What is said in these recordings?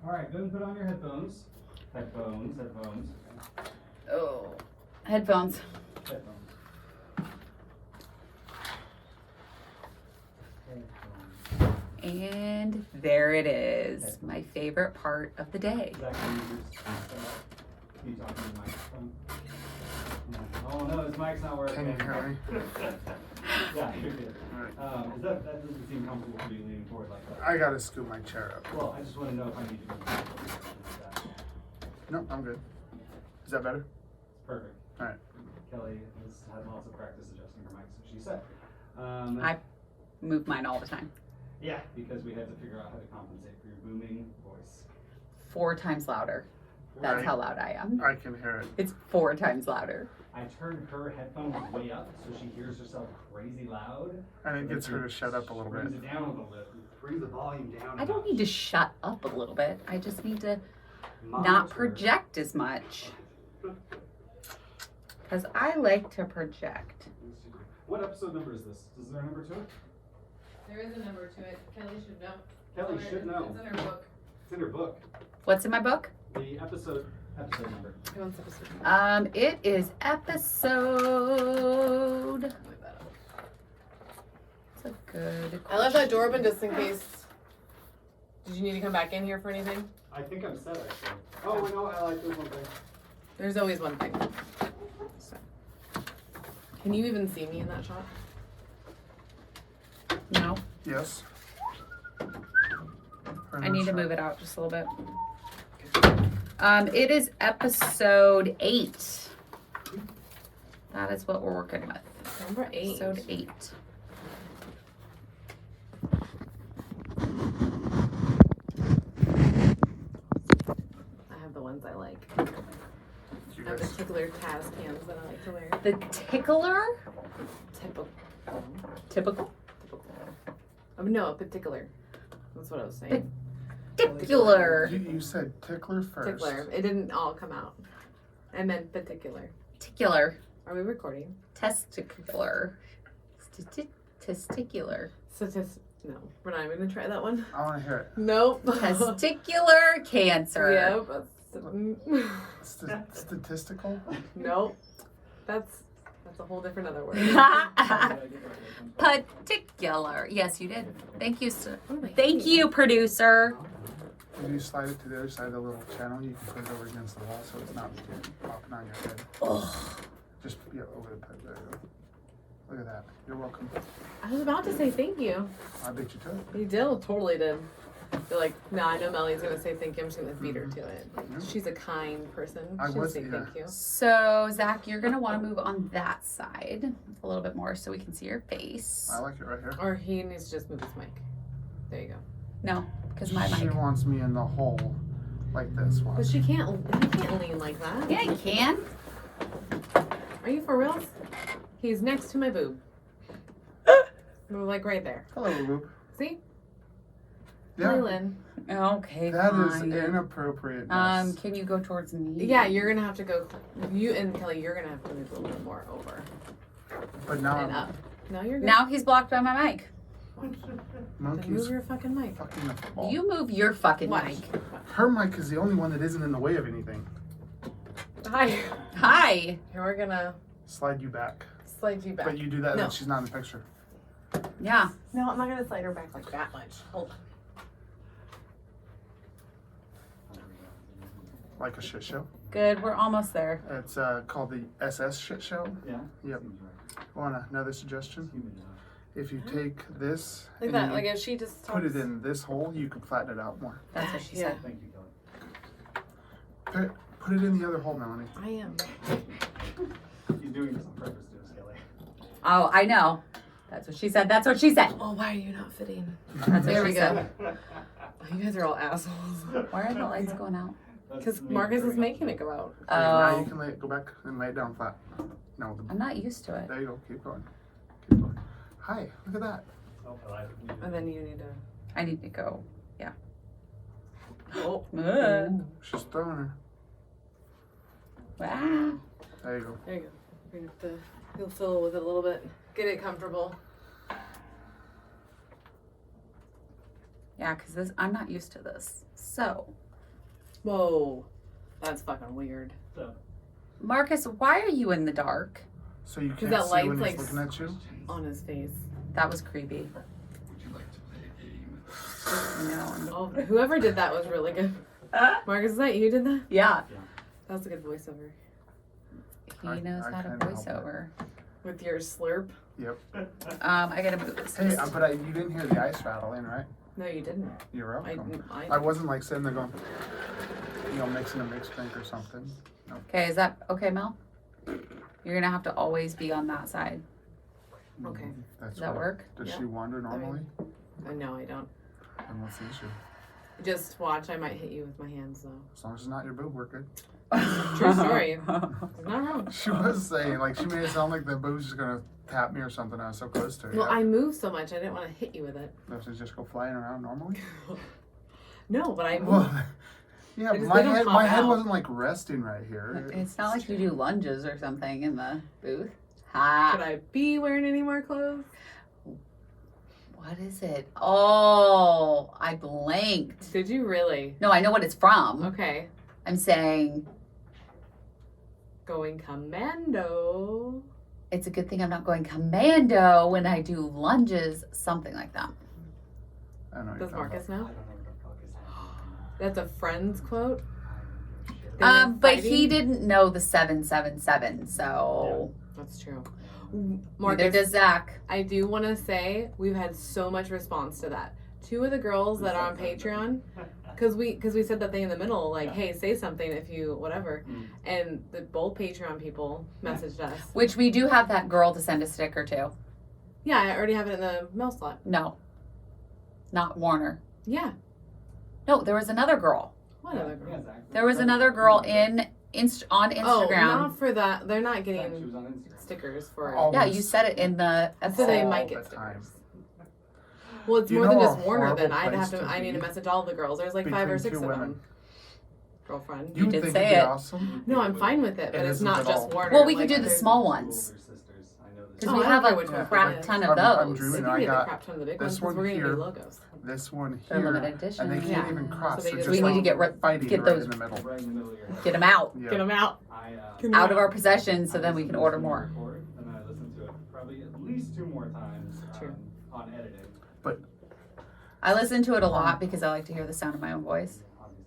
All right, go and put on your headphones. Headphones. Oh, headphones. And there it is, my favorite part of the day. Zach, can you talk to the microphone? Oh no, his mic's not working. Can you hear me? Yeah, you're good. Alright. That doesn't seem comfortable for you leaning forward like that. I gotta scoot my chair up. Well, I just want to know if I need to move forward. No, I'm good. Is that better? Perfect. Alright. Kelly has had lots of practice adjusting her mic, so she said. I move mine all the time. Yeah, because we had to figure out how to compensate for your booming voice. 4 times louder. That's Right. how loud I am. I can hear it. It's 4 times louder. I turned her headphones way up so she hears herself crazy loud. And it gets her to shut up a little bit. Brings it down a little bit. Brings the volume down. I don't need to shut up a little bit. I just need to not Monitor. project as much. Because I like to project. What episode number is this? Is there a number to it? There is a number to it. Kelly should know. Kelly should know. It's in her book. It's in her book. What's in my book? The episode number. Who wants episode? It is episode. It's a good. I left that door open just in case. Did you need to come back in here for anything? I think I'm set actually. Oh, no, I like this one thing. There's always one thing. So. Can you even see me in that shot? No, Yes. I need to move it out just a little bit. It is episode 8. That is what we're working with. Number 8. Episode 8. I have the ones I like. You I have guys, particular Taz cans that I like to wear. The tickler? Typical. Typical? No, a particular. That's what I was saying. Particular. you said tickler first. Particular. It didn't all come out. I meant particular. Testicular. Are we recording? Testicular. Testicular. No, we're not even gonna try that one. I want to hear it. Nope. Testicular cancer. Yep. Statistical? Nope. That's a whole different other word. Particular. Yes, you did. Thank you, sir. Thank you, producer. If you slide it to the other side of the little channel, you can put it over against the wall so it's not popping on your head. Oh, Just over the pipe. There you go. Look at that. You're welcome. I was about to say thank you. I bet you did. You did, totally did. You're like, no, I know Melly's gonna say thank you. I'm just gonna beat her to it. She's a kind person. I She's was- gonna say yeah. thank you. so Zach, you're gonna want to move on that side a little bit more so we can see your face. I like it right here. Or he needs to just move his mic. There you go. No, because my She mic. wants me in the hole like this one. But she can't. He can't lean like that. Yeah, you can. Are you for reals? He's next to my boob. We're like right there. Hello, Boop. See? Yeah, Leland. Okay, that is fine. inappropriate. Can you go towards me? Yeah, you're gonna have to go. You and Kelly, you're gonna have to move a little bit more over But now and up. No, you're good. Now he's blocked by my mic. Then Monkey's move your fucking mic. fucking the football. You move your fucking Watch. mic. Her mic is the only one that isn't in the way of anything. Hi. Hi. Here we're gonna Slide you back. slide you back. But you do that No. when she's not in the picture. Yeah. No, I'm not gonna slide her back like that much. Hold on. Like a shit show. Good. We're almost there. It's called the SS shit show. Yeah? Yep. Seems right. Want another suggestion? Human enough. If you take this Like and that. you Like if she just put it talks- in this hole, you can flatten it out more. That's what she Yeah. said. Thank you, Kelly. Put it in the other hole, Melanie. I am. He's doing this on purpose to us, Kelly. Oh, I know. That's what she said. That's what she said. Oh, why are you not fitting? That's There what we she go. said. You guys are all assholes. Why are the lights going out? Because Marcus is making it go out. Okay, now you Oh, can lay it, go back and lay it down flat. No, I'm not used to it. there you go. Keep going. Keep going. Hi, look at that. Oh, Kelly, I think we did. And then you need to. I need to go. Oh. Ugh. Ooh, she's throwing her. Wow. There you go. There you go. You're gonna have to, you'll fill with it a little bit. Get it comfortable. Yeah, because this I'm not used to this. So, Whoa. That's fucking weird. So, Marcus, why are you in the dark? So you Because can't that see light's when he's like looking at you? on his face. That was creepy. would you like to play a game? No. Oh, whoever did that was really good. Marcus, is that you did that? Yeah. That was a good voiceover. He I knows how to kinda help voiceover. With your slurp. Yep. I gotta move this. Hey, but you didn't hear the ice rattling, right? No, you didn't. You're welcome. I I wasn't like sitting there going, mixing a mixed drink or something. Okay, is that okay, Mel? You're gonna have to always be on that side. Okay. That's Does that what- work? Does Yeah. she wander normally? No, I don't. And what's the issue? Just watch. I might hit you with my hands, though. As long as it's not your boob, we're good. True story. It's not wrong. She was saying, like, she made it sound like the boob's just gonna tap me or something. I was so close to her. Well, I move so much, I didn't want to hit you with it. Does it just go flying around normally? No, but I move. Well, yeah, They but just- my they don't head, pop my head out. wasn't like resting right here. It's not like you do lunges or something in the booth. Could Ha! I be wearing any more clothes? What is it? Oh, I blanked. Did you really? No, I know what it's from. Okay. I'm saying Going commando. it's a good thing I'm not going commando when I do lunges, something like that. I don't know. what Does you're talking Marcus I know? don't know what the fuck is happening. That's a Friends quote. I'm not sure. They were But he fighting? didn't know the 777, so That's true. neither Marcus, does Zach. I do want to say we've had so much response to that. Two of the girls that are on Patreon, because we said that thing in the middle, like, Yeah. hey, say something if you whatever, Mm. and both Patreon people messaged us. Which we do have that girl to send a sticker to. Yeah, I already have it in the mail slot. No, not Warner. Yeah, No, there was another girl. what other girl? Yeah, Zach. There was another girl on Oh, Instagram. not for that. They're not Zach, she getting was on Instagram. stickers for. Oh. Yeah, you said it in the So they episode. might all get the time. stickers. Well, it's You more than know just a Warner. Then horrible I'd have place to. to I need to be message all the girls. There's like 5 or between 6 two of women. them. Girlfriend. You You'd did think say it'd be it. awesome. No, I'm fine with it, but It it's isn't not at just all. Warner. Well, we could like, do the there's- small Schools ones. or sisters. I know this. Because Oh, we I have don't a care which one. crap ton of I'm those. dreaming. We I can get the got crap ton of the big this ones because one we're gonna here. do logos. This one They're here, limited edition. and they can't Yeah. even cross. So they They're just- just We need to like get rid- fighting get right those- in the middle. Right in the middle of your head. Get them out. Yeah. Get them out. I, Out of our possession so I then we listened can to order this more. record, and I listened to it probably at least 2 more times True. on editing. I listen to it a lot because I like to hear the sound of my own voice.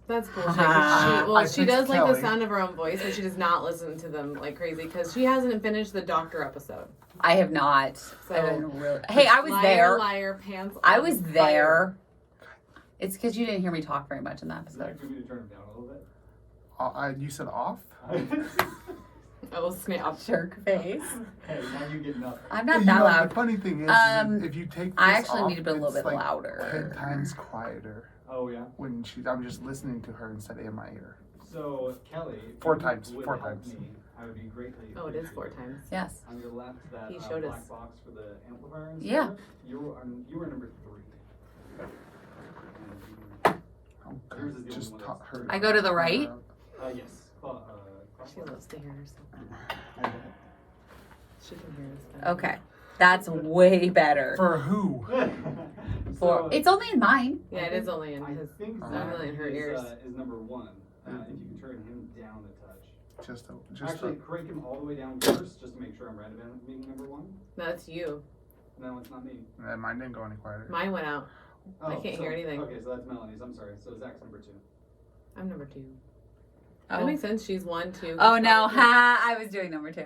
That's bullshit. I She picked does like the Kelly. sound of her own voice, but she does not listen to them like crazy because she hasn't finished the doctor episode. I have not. So- I didn't really. Hey, I was liar, there. Liar, pants. I on was fire. there. It's because you didn't hear me talk very much in that Does that episode. do me to turn it down a little You said off? bit? Oh snap! Jerk face. Hey, now you get nothing. I'm not You that know, loud. The funny thing is, if you take this I actually off, need to be a little it's bit like louder. 10 times quieter Oh yeah. when I'm just listening to her instead of in my ear. So Kelly, if 4 you times, would 4 help times. Me, I would be greatly. Oh, it is 4 appreciated. times. Yes. On your left, that He showed black us. box for the amplifier. And Yeah. stuff, you were number 3. Oh, Yours is the just only one taught that's- her. I go to the right? Yes. She loves to hear herself. I bet. She can hear us. better. Okay. That's way better. For who? For it's only in mine. Yeah, it is only in I his. think not Zach really in her is, ears. is number 1. If you can turn him down a touch. Just Actually, crank him all the way down first, just to make sure I'm right about him being number 1. No, that's you. No, it's not me. mine didn't go any quieter. Mine went out. Oh, I can't hear anything. Okay, so that's Melanie's. I'm sorry. So Zach's number 2. I'm number 2. Oh. That makes sense. She's 1, 2. Oh no. Ha! I was doing number 2.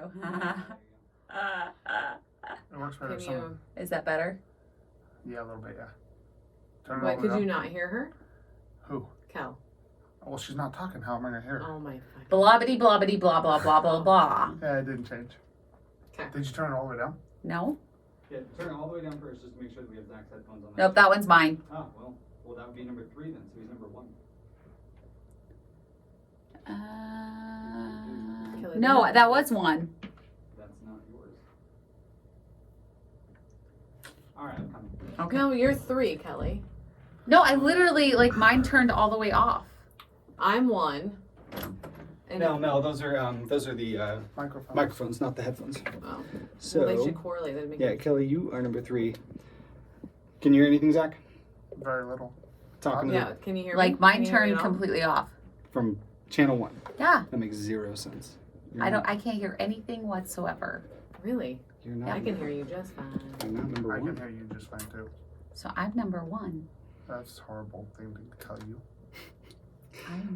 It works better Can with someone. you? Is that better? Yeah, a little bit, yeah. Turn it What? over Could now. you not hear her? Who? Cal. Well, she's not talking. How am I going to hear her? Oh my fucking. Blobbity blobbity blah blah blah blah blah. Yeah, it didn't change. 'Kay. Did you turn it all the way down? No. Yeah, turn it all the way down first, just to make sure that we have Zach's headphones on. Nope. That one's mine. Oh, well, that would be number 3 then. So he's number 1. No, that was 1. That's not yours. All right, I'm coming. Okay. No, you're 3, Kelly. No, I literally like mine turned all the way off. I'm 1. And No, Mel, those are the Microphone. microphones, not the headphones. Oh. So, Well, they should correlate. That'd make yeah, Kelly, you are number 3. Can you hear anything, Zach? Very little. Talking Yeah, can you hear me? Like mine Can you hear me turned at all? completely off. from channel 1. Yeah. That makes 0 sense. You're I not- can't hear anything whatsoever. Really? You're not. I can hear you just fine. You're not number I 1. can hear you just fine too. So I'm number 1. That's a horrible thing to tell you.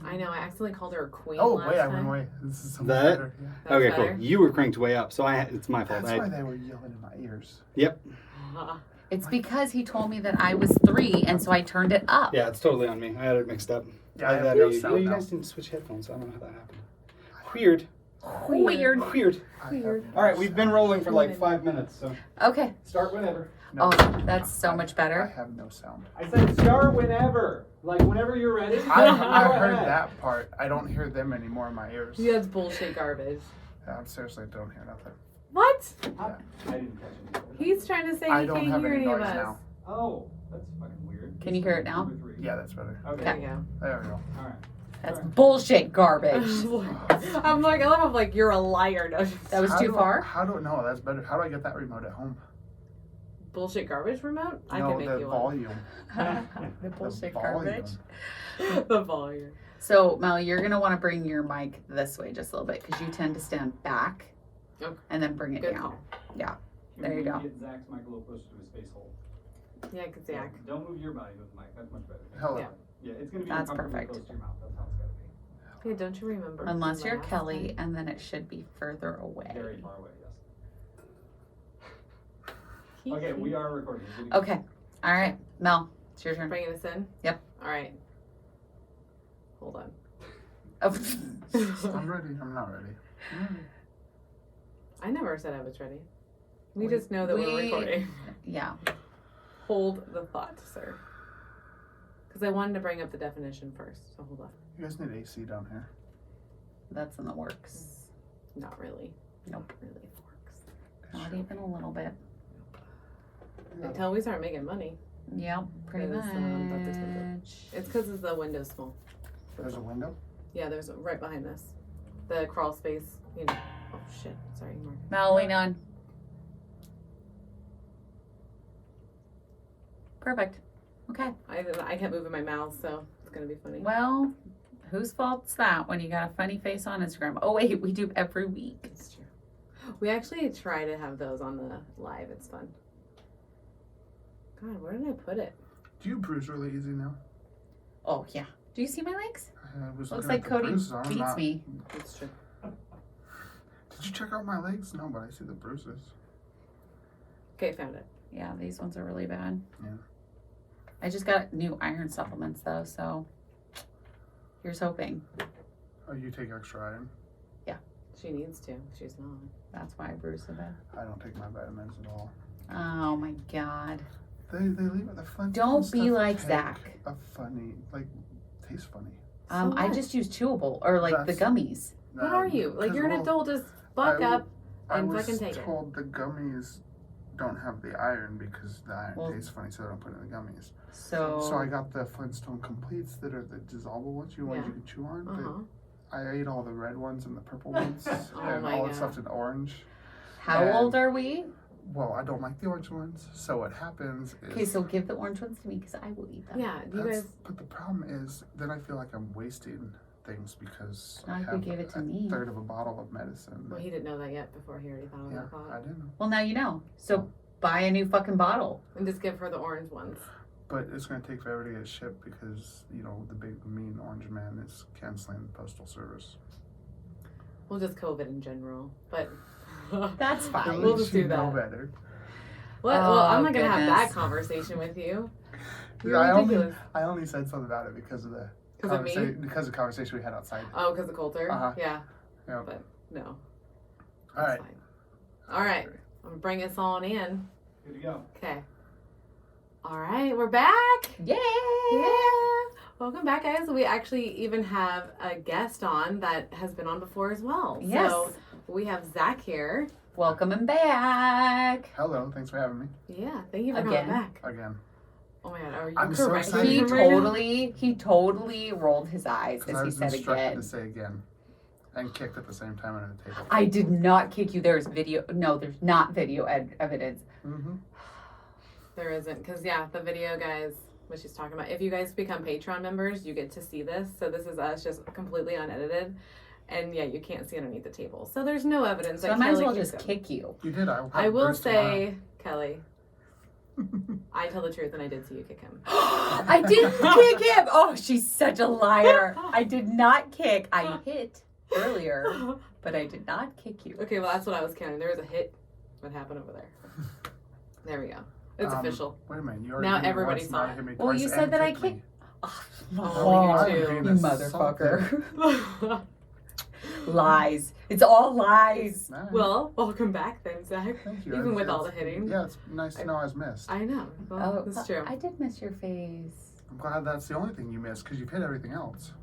I know. I accidentally called her a queen. Oh, last wait, I time. went away. This is so much That- better. Yeah. That's Okay, better? cool. You were cranked way up, so it's my fault. That's why they were yelling in my ears. It's because he told me that I was 3, and so I turned it up. Yeah, it's totally on me. I had it mixed up. Yeah, I have Either no you, sound you now. guys didn't switch headphones, so I don't know how that happened. Weird. Weird. Weird. I have Weird. no All right, we've been sound. rolling for like 5 minutes, so Okay. start whenever. No, Oh, that's so much I better. have no sound. I said start whenever. Like whenever you're ready. I Go heard ahead. that part. I don't hear them anymore in my ears. Yeah, that's bullshit garbage. Yeah, I seriously don't hear nothing. What? I didn't catch it. He's trying to say I he don't can't have hear any any of noise us. now. Oh, that's fucking weird. Can you hear it now? Number 3. Yeah, that's better. Okay. There you go. There we go. All right. That's bullshit garbage. I'm like, I love like you're a liar. No, That was How too do- far? How do no? That's better. How do I get that remote at home? bullshit garbage remote. I no, can make the you volume. The bullshit volume. garbage. one. The volume. So, Mel, you're going to want to bring your mic this way just a little bit because you tend to stand back Okay. and then bring it Good down. call. There you go. Get Zach's mic a little closer to his face hole. Yeah, I can see. Don't move your body with the mic. That's much better. Hello. Yeah. Yeah, it's gonna be That's uncomfortably perfect. close to your mouth. That's how it's gotta be. Yeah, don't you remember? Unless from you're last Kelly, time? and then it should be further away. Very far away. Yes. Okay, we are recording. Okay. All right. Mel, it's your turn. Bringing us in. Yep. All right. Hold on. Oh. I'm ready. I'm not ready. I never said I was ready. We We- just know that we're we- recording. Yeah. Hold the thought, sir. Because I wanted to bring up the definition first. So hold on. You guys need AC down here. That's in the works. Not really. Nope. Really works. Not even a little bit. Until we start making money. Yep. Pretty Because, but this window- much. It's because the window's small. There's a window. Yeah, there's right behind this. The crawl space. You know. Oh shit. Sorry, Mark. Mel, lean on. Perfect. Okay. I can't move in my mouth, so it's gonna be funny. Well, whose fault's that when you got a funny face on Instagram? Oh wait, we do every week. It's true. We actually try to have those on the live. It's fun. God, where did I put it? Do you bruise really easy now? Oh yeah. Do you see my legs? I was Looks looking like at the Cody bruises. I'm beats not- me. It's true. Did you check out my legs? No, but I see the bruises. Okay, found it. Yeah, these ones are really bad. Yeah. I just got new iron supplements though, so here's hoping. Oh, you take extra iron? She needs to. She's not. That's why I bruised a bit. I don't take my vitamins at all. Oh my god. They leave it the fun. Don't be like Zach. A funny, like, tastes funny. So I what? just use chewable or like the That's- gummies. What are you? Like, 'Cause, you're an well, adult. Just buck I- up I and was fucking take it. told the gummies don't have the iron because the iron Well- tastes funny, so I don't put it in the gummies. So, So I got the Flintstone Completes that are the dissolvable ones, ones Yeah. you can chew on. Uh huh. But I ate all the red ones and the purple ones, Oh and my all God. the stuff in orange. how and- old are we? Well, I don't like the orange ones, so what happens is. Okay, so give the orange ones to me because I will eat them. Yeah. Do you That's- guys? But the problem is, then I feel like I'm wasting things because Not I if you have gave it to a me. third of a bottle of medicine. Well, he didn't know that yet before he already thought of Yeah, that thought. I didn't. Well, now you know. So buy a new fucking bottle. And just give her the orange ones. But it's going to take forever to get shipped because, you know, the big mean orange man is canceling the postal service. Well, just COVID in general. But That's At fine. We'll least just do you know that. better. what? Well, I'm Oh, not gonna have that goodness. conversation with you. Yeah, You're I ridiculous. only said something about it because of the Because of me? because of the conversation we had outside. Oh, because of Coulter? Uh-huh. Yeah. Yeah. But no. All That's right. fine. All right. I'm gonna bring us on in. Good to go. Okay. All right, we're back. Yay! Yeah. Welcome back, guys. We actually even have a guest on that has been on before as well. Yes. So we have Zach here. Welcome him back. Hello, thanks for having me Yeah. Thank you for Again. coming back. again. Oh my God. Are you I'm so correcting excited. He him right now? totally rolled his eyes Because as I he was said instructed again. to say again. And kicked at the same time under the table. I did not kick you. There's video. No, there's not video evidence. Mm-hmm. There isn't, because the video, guys, what she's talking about. If you guys become Patreon members, you get to see this. So this is us just completely unedited. And you can't see underneath the table. So there's no evidence. So that I might as Kelly well kicked just him. kick you. You did. I will say, Kelly, I tell the truth, and I did see you kick him. I didn't kick him. Oh, she's such a liar. I did not kick. I hit earlier, but I did not kick you. Okay, well, that's what I was counting. There was a hit. What happened over there? There we go. It's official. Wait a minute. You already Now hit me everybody once, saw now it. you hit me Well, twice you said and that I kicked me. Oh, you you too. being motherfucker. Lies. It's all lies. Alright. Well, welcome back then, Zach. Thank you. Even with It's- all the hitting. Yeah, it's nice to know I was missed. I know. Well, that's true. I did miss your face. I'm glad that's the only thing you missed because you've hit everything else.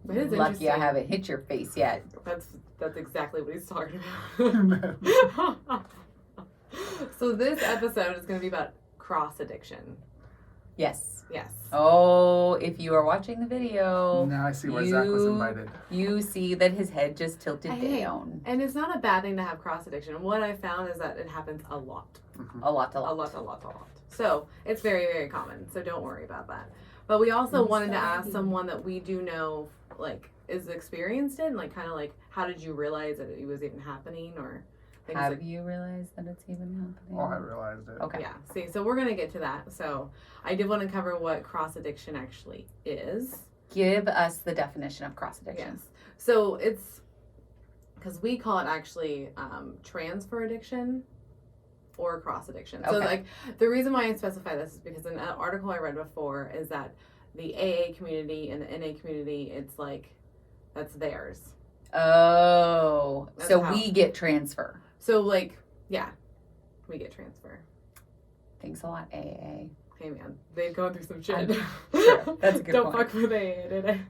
But it is Lucky I interesting. haven't hit your face yet. That's exactly what he's talking about. So this episode is going to be about cross addiction. Yes. Yes. Oh, if you are watching the video, Now I see why Zach was You- invited. you see that his head just tilted Hey. down. And it's not a bad thing to have cross addiction. What I found is that it happens a lot. Mhm. A lot. A lot. So it's very, very common. So don't worry about that. But we also wanted to ask Exciting. someone that we do know, like, is experienced in, like, kind of like, how did you realize that it was even happening, or things Have like. you realized that it's even happening? Oh, I realized it. Okay. Yeah. See, so we're gonna get to that. So I did want to cover what cross addiction actually is. Give us the definition of cross addiction. Yes. So it's because we call it actually transfer addiction or cross addiction. So Okay. like the reason why I specify this is because in an article I read before is that the AA community and the NA community, it's like that's theirs. Oh, That's so how- we get transfer. So like we get transfer. Thanks a lot, AA. Hey man, they're going through some shit. Sure, that's a good Don't point. fuck with AA today.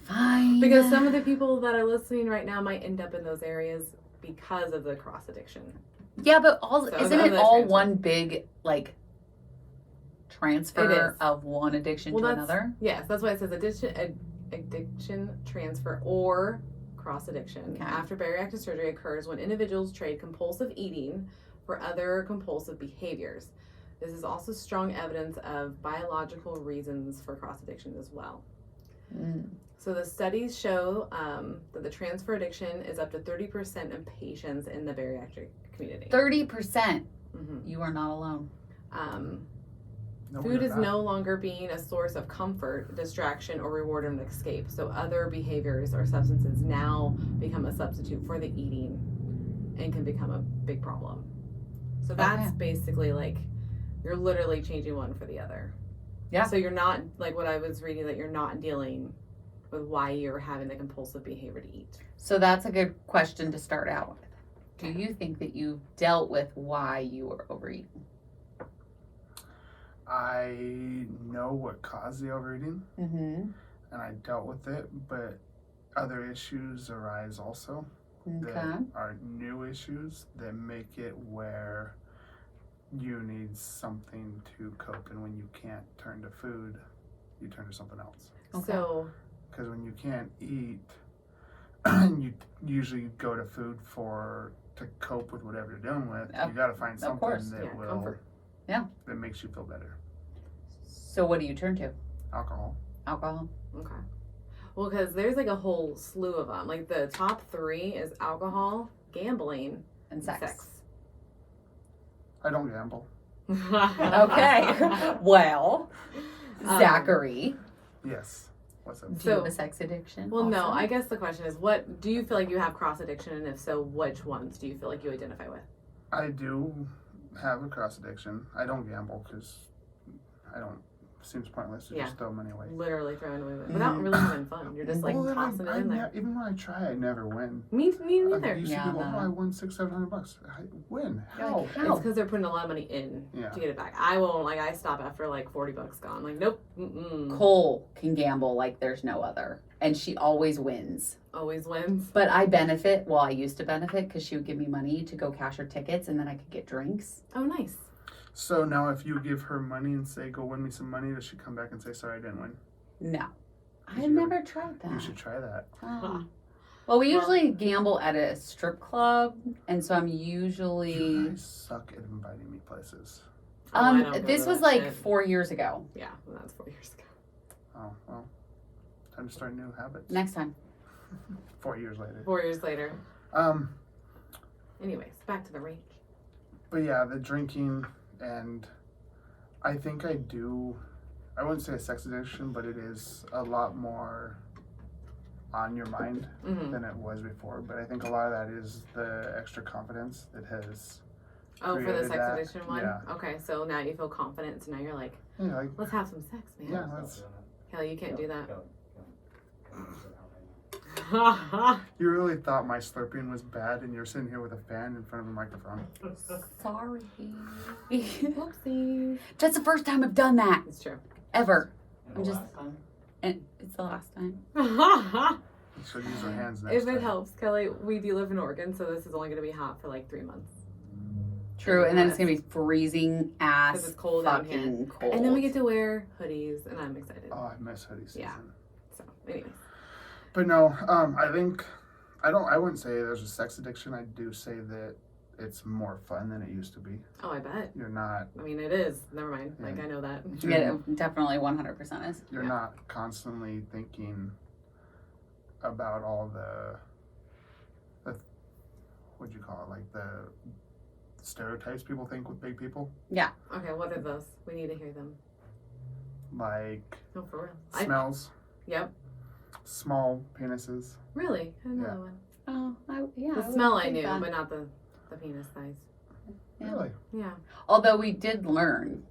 Fine. Because some of the people that are listening right now might end up in those areas because of the cross addiction. Yeah, but So isn't it the all transfer. one big like It transfer is. of one addiction Well, to that's- another? Yes, that's why it says addiction transfer or cross addiction. Okay. After bariatric surgery occurs when individuals trade compulsive eating for other compulsive behaviors. This is also strong evidence of biological reasons for cross addiction as well. Mm. So the studies show that the transfer addiction is up to 30% of patients in the bariatric community. 30%. Mhm. You are not alone. No, Food we're is not. no longer being a source of comfort, distraction, or reward and escape. So other behaviors or substances now become a substitute for the eating and can become a big problem. So that's Okay. basically like you're literally changing one for the other. Yeah. So you're not like what I was reading that you're not dealing with why you're having the compulsive behavior to eat. So that's a good question to start out with. Do you think that you've dealt with why you were overeating? I know what caused the overeating, Mm-hmm. and I dealt with it, but other issues arise also Okay. that are new issues that make it where you need something to cope, and when you can't turn to food, you turn to something else. Okay. So Because when you can't eat, you usually go to food to cope with whatever you're dealing with. Of- You got to find of something course. that Yeah, will comfort. that makes you feel better. So what do you turn to? Alcohol. Alcohol? okay. Well, because there's like a whole slew of them. Like the top 3 is alcohol, gambling, And sex. I don't gamble. Okay. Well, Zachary, Yes. What's up? do you So- have a sex addiction? Well, no. also? I guess the question is, what do you feel like you have cross addiction, and if so, which ones do you feel like you identify with? I do have a cross addiction. I don't gamble because I don't. Seems pointless to Yeah. just throw money away. Literally throwing away without really having fun. You're just like Well, then tossing it in there. even when I try, I never win. Me I neither. used to Yeah, people, no. I won $600-700. I win. How? Like, It's how? because they're putting a lot of money in Yeah. to get it back. I won't. Like I stop after like $40 gone. Like nope. Mm-mm. Cole can gamble like there's no other, and she always wins. Always wins. But I benefit. Well, I used to benefit because she would give me money to go cash her tickets, and then I could get drinks. Oh, nice. So now, if you give her money and say, "Go win me some money," does she come back and say, "Sorry, I didn't win"? No, I've never tried that. You should try that. Oh. Well, we usually gamble at a strip club, and so I'm usually. You guys suck at inviting me places. Oh, I don't go This to was that like shit. 4 years ago. Yeah, well, that's 4 years ago. Oh, well. Time to start new habits. Next time. 4 years later. 4 years later. Um, Anyways, back to the range. but yeah, the drinking, and I think I wouldn't say a sex addiction, but it is a lot more on your mind Mm-hmm. than it was before. But I think a lot of that is the extra confidence that has, Oh, for the created sex that. addiction one? Yeah. Okay, so now you feel confident, so now you're like, you know, like, let's have some sex, man. yeah, that's, Kelly, you can't do that. you really thought my slurping was bad and you're sitting here with a fan in front of a microphone. Sorry. Whoopsies. That's the first time I've done that It's true. ever. And I'm the just- last time? And it's the last time. We should use our hands next If time. it helps, Kelly, we do live in Oregon, so this is only going to be hot for like 3 months. True, and then it's gonna be freezing ass. Because it's cold down here. fucking cold. And then we get to wear hoodies, and I'm excited. Oh, I miss hoodie season. Yeah. So, anyways. But no, I think I wouldn't say there's a sex addiction. I do say that it's more fun than it used to be. Oh, I bet. You're not I mean, it is. Never mind. Yeah. Like, I know that. Yeah, it definitely 100% is. you're Yeah. not constantly thinking about all the what'd you call it, like the stereotypes people think with big people, Okay, what are those? We need to hear them. like No, for real. smells, Yep. small penises. Really? I didn't know Yeah. that one. Oh, yeah. The would smell I think knew, that. but not the penis size. Yeah. Really? Yeah. Although we did learn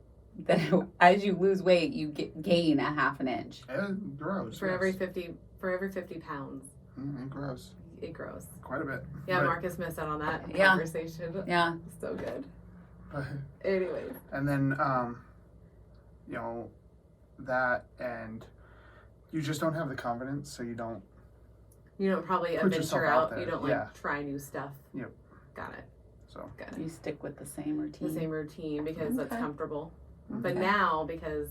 that as you lose weight, you gain a half an inch. It grows. For yes. every 50 pounds, It grows it grows. quite a bit. Yeah, But- Marcus missed out on that Yeah. conversation. Yeah. So good. but- Anyways. and then you know, that, and you just don't have the confidence, so you don't. You don't probably Put yourself venture out out. there, You don't like yeah. try new stuff. Yep. Got it. So Got it. You stick with the same routine. The same routine because that's Okay. comfortable. But Okay. now because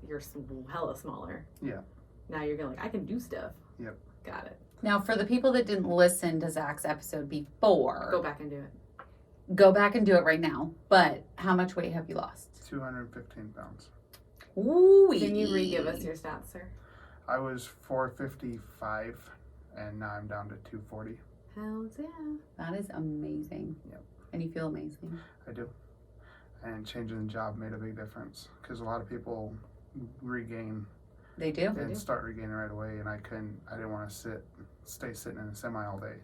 you're hella smaller. Yeah. Now you're going like I can do stuff. Yep. Got it. Now, for the people that didn't listen to Zach's episode before, Go back and do it. go back and do it right now. But how much weight have you lost? 215 pounds. Ooh. Can you re-give us your stats, sir? I was 455, and now I'm down to 240. Hells yeah. That is amazing. Yep. And you feel amazing. I do. And changing the job made a big difference because a lot of people regain They do? They do. and start regaining right away, and I didn't want to stay sitting in a semi all day.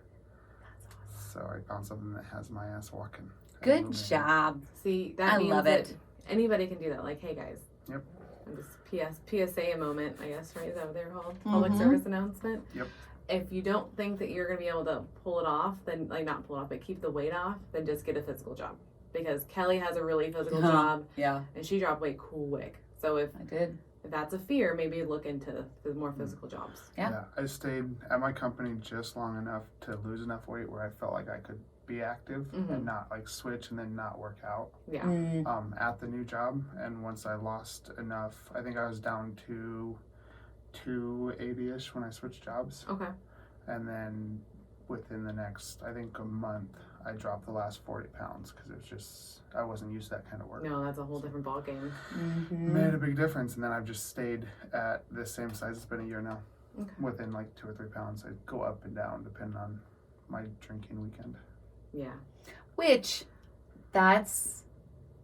So I found something that has my ass walking. and Good moving. job. See, that I means love that it. anybody can do that. Like, hey guys. Yep. And just PSA a moment, I guess, right? Is that what they're called? Public Mhm. service announcement. Yep. If you don't think that you're gonna be able to pull it off, then like not pull it off, but keep the weight off, then just get a physical job. Because Kelly has a really physical Uh-huh. job Yeah, and she dropped weight quick. So if I did. that's a fear, maybe look into the more physical jobs. Yeah. I stayed at my company just long enough to lose enough weight where I felt like I could be active Mhm. and not like switch and then not work out Yeah. Mm, at the new job. And once I lost enough, I think I was down to 280-ish when I switched jobs. Okay. And then within the next, I think, a month, I dropped the last 40 pounds because it was just, I wasn't used to that kind of work. No, that's a whole different ball game. mhm. Made a big difference, and then I've just stayed at the same size. It's been a year now. Okay. Within like 2 or 3 pounds, I go up and down depending on my drinking weekend. Yeah. Which,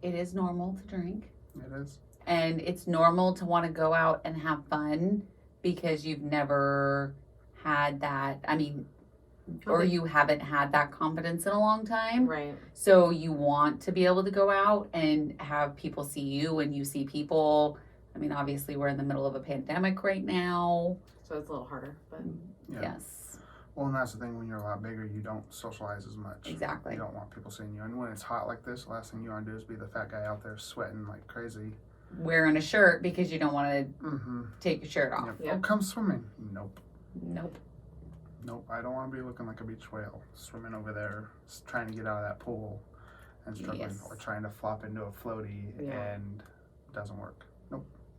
it is normal to drink. It is. And it's normal to want to go out and have fun because you've never had that. I mean, or Okay. you haven't had that confidence in a long time. Right. So you want to be able to go out and have people see you and you see people. I mean, obviously, we're in the middle of a pandemic right now. So it's a little harder, but Yeah. Yes, Well, and that's the thing. When you're a lot bigger, you don't socialize as much. exactly. You don't want people seeing you. And when it's hot like this, the last thing you want to do is be the fat guy out there sweating like crazy. Wearing a shirt because you don't want to Mm-hmm. take your shirt off. Yep. Yeah. Oh, come swimming. Nope. Nope. Nope. I don't want to be looking like a beach whale swimming over there, trying to get out of that pool and struggling, Yes. or trying to flop into a floaty Yeah. and it doesn't work.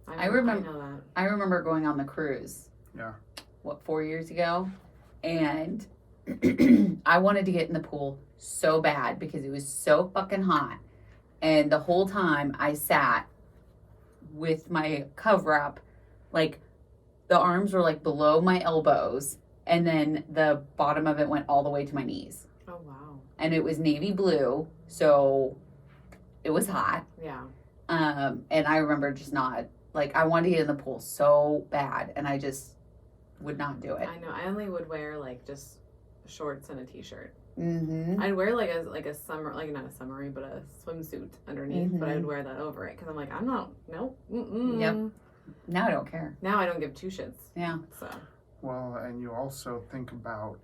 I remember- I know that. I remember going on the cruise Yeah. 4 years ago, and I wanted to get in the pool so bad because it was so fucking hot, and the whole time I sat with my cover up, like the arms were like below my elbows, and then the bottom of it went all the way to my knees. Oh wow. And it was navy blue, so it was hot. Yeah. And I remember just not, like, I wanted to get in the pool so bad, and I just would not do it. I know. I only would wear like just shorts and a t-shirt. Mm-hmm. I'd wear like a summer, like not a summery, but a swimsuit underneath. But I would wear that over it because I'm like, I'm not. Nope. Mm-mm. Yep. Now I don't care. Now I don't give two shits. Yeah. So. Well, and you also think about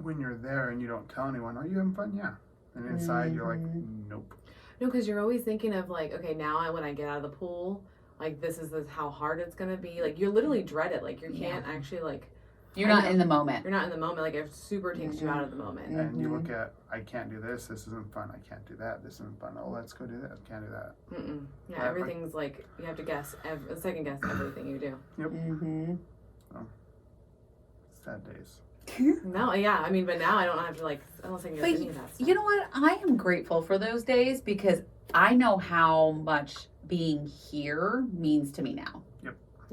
when you're there and you don't tell anyone, are you having fun? Yeah. And inside you're like, nope. No, because you're always thinking of like, okay, now when I get out of the pool, like this is how hard it's gonna be. Like you literally dread it. Like you can't actually like. You're not in the moment. You're not in the moment. Like it super takes you out of the moment. And you look at, I can't do this. This isn't fun. I can't do that. This isn't fun. Oh, let's go do that. Can't do that. Mm-mm. Yeah, Right, everything's like you have to guess, second guess everything you do. Mm-hmm. Sad days. No, yeah, I mean, but now I don't have to like unless I can get any of that stuff. You know what? I am grateful for those days because I know how much being here means to me now.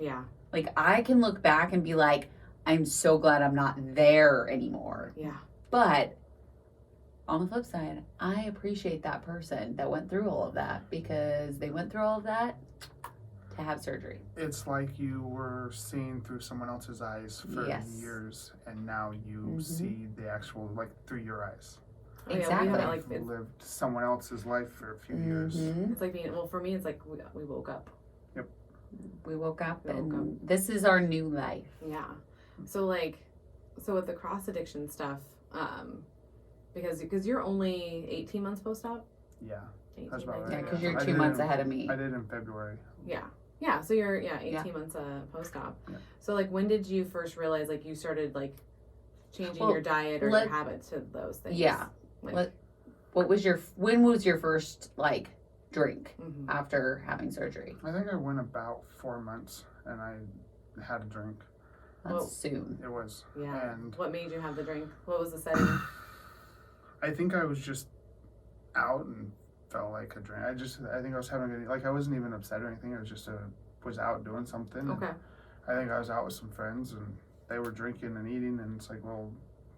Yeah, Like, I can look back and be like, I'm so glad I'm not there anymore. yeah. But on the flip side, I appreciate that person that went through all of that because they went through all of that to have surgery. It's like you were seeing through someone else's eyes for Yes. years, and now you see the actual, like, through your eyes. Oh, yeah, Exactly. we have, You've like, lived someone else's life for a few years. Mhm. it's like being, well, for me, it's like we woke up. We woke up We woke and this is our new life. Yeah. So like, so with the cross addiction stuff, because you're only 18 months post-op. Yeah. 18, That's about 19, right. Yeah, because I you're 2 did months it- ahead of me. I did in February. Yeah, so you're 18 months post-op. Yeah. So like when did you first realize like you started like changing Well, your diet or let- your habit to those things? Yeah. Like, When was your first, like, drink mhm. after having surgery? I think I went about 4 months, and I had a drink. That's Well- soon. It was. Yeah. And What made you have the drink? What was the setting? I think I was just out and felt like a drink. I think I was having I wasn't even upset or anything. I was just was out doing something. and Okay. I think I was out with some friends and they were drinking and eating, and it's like, well,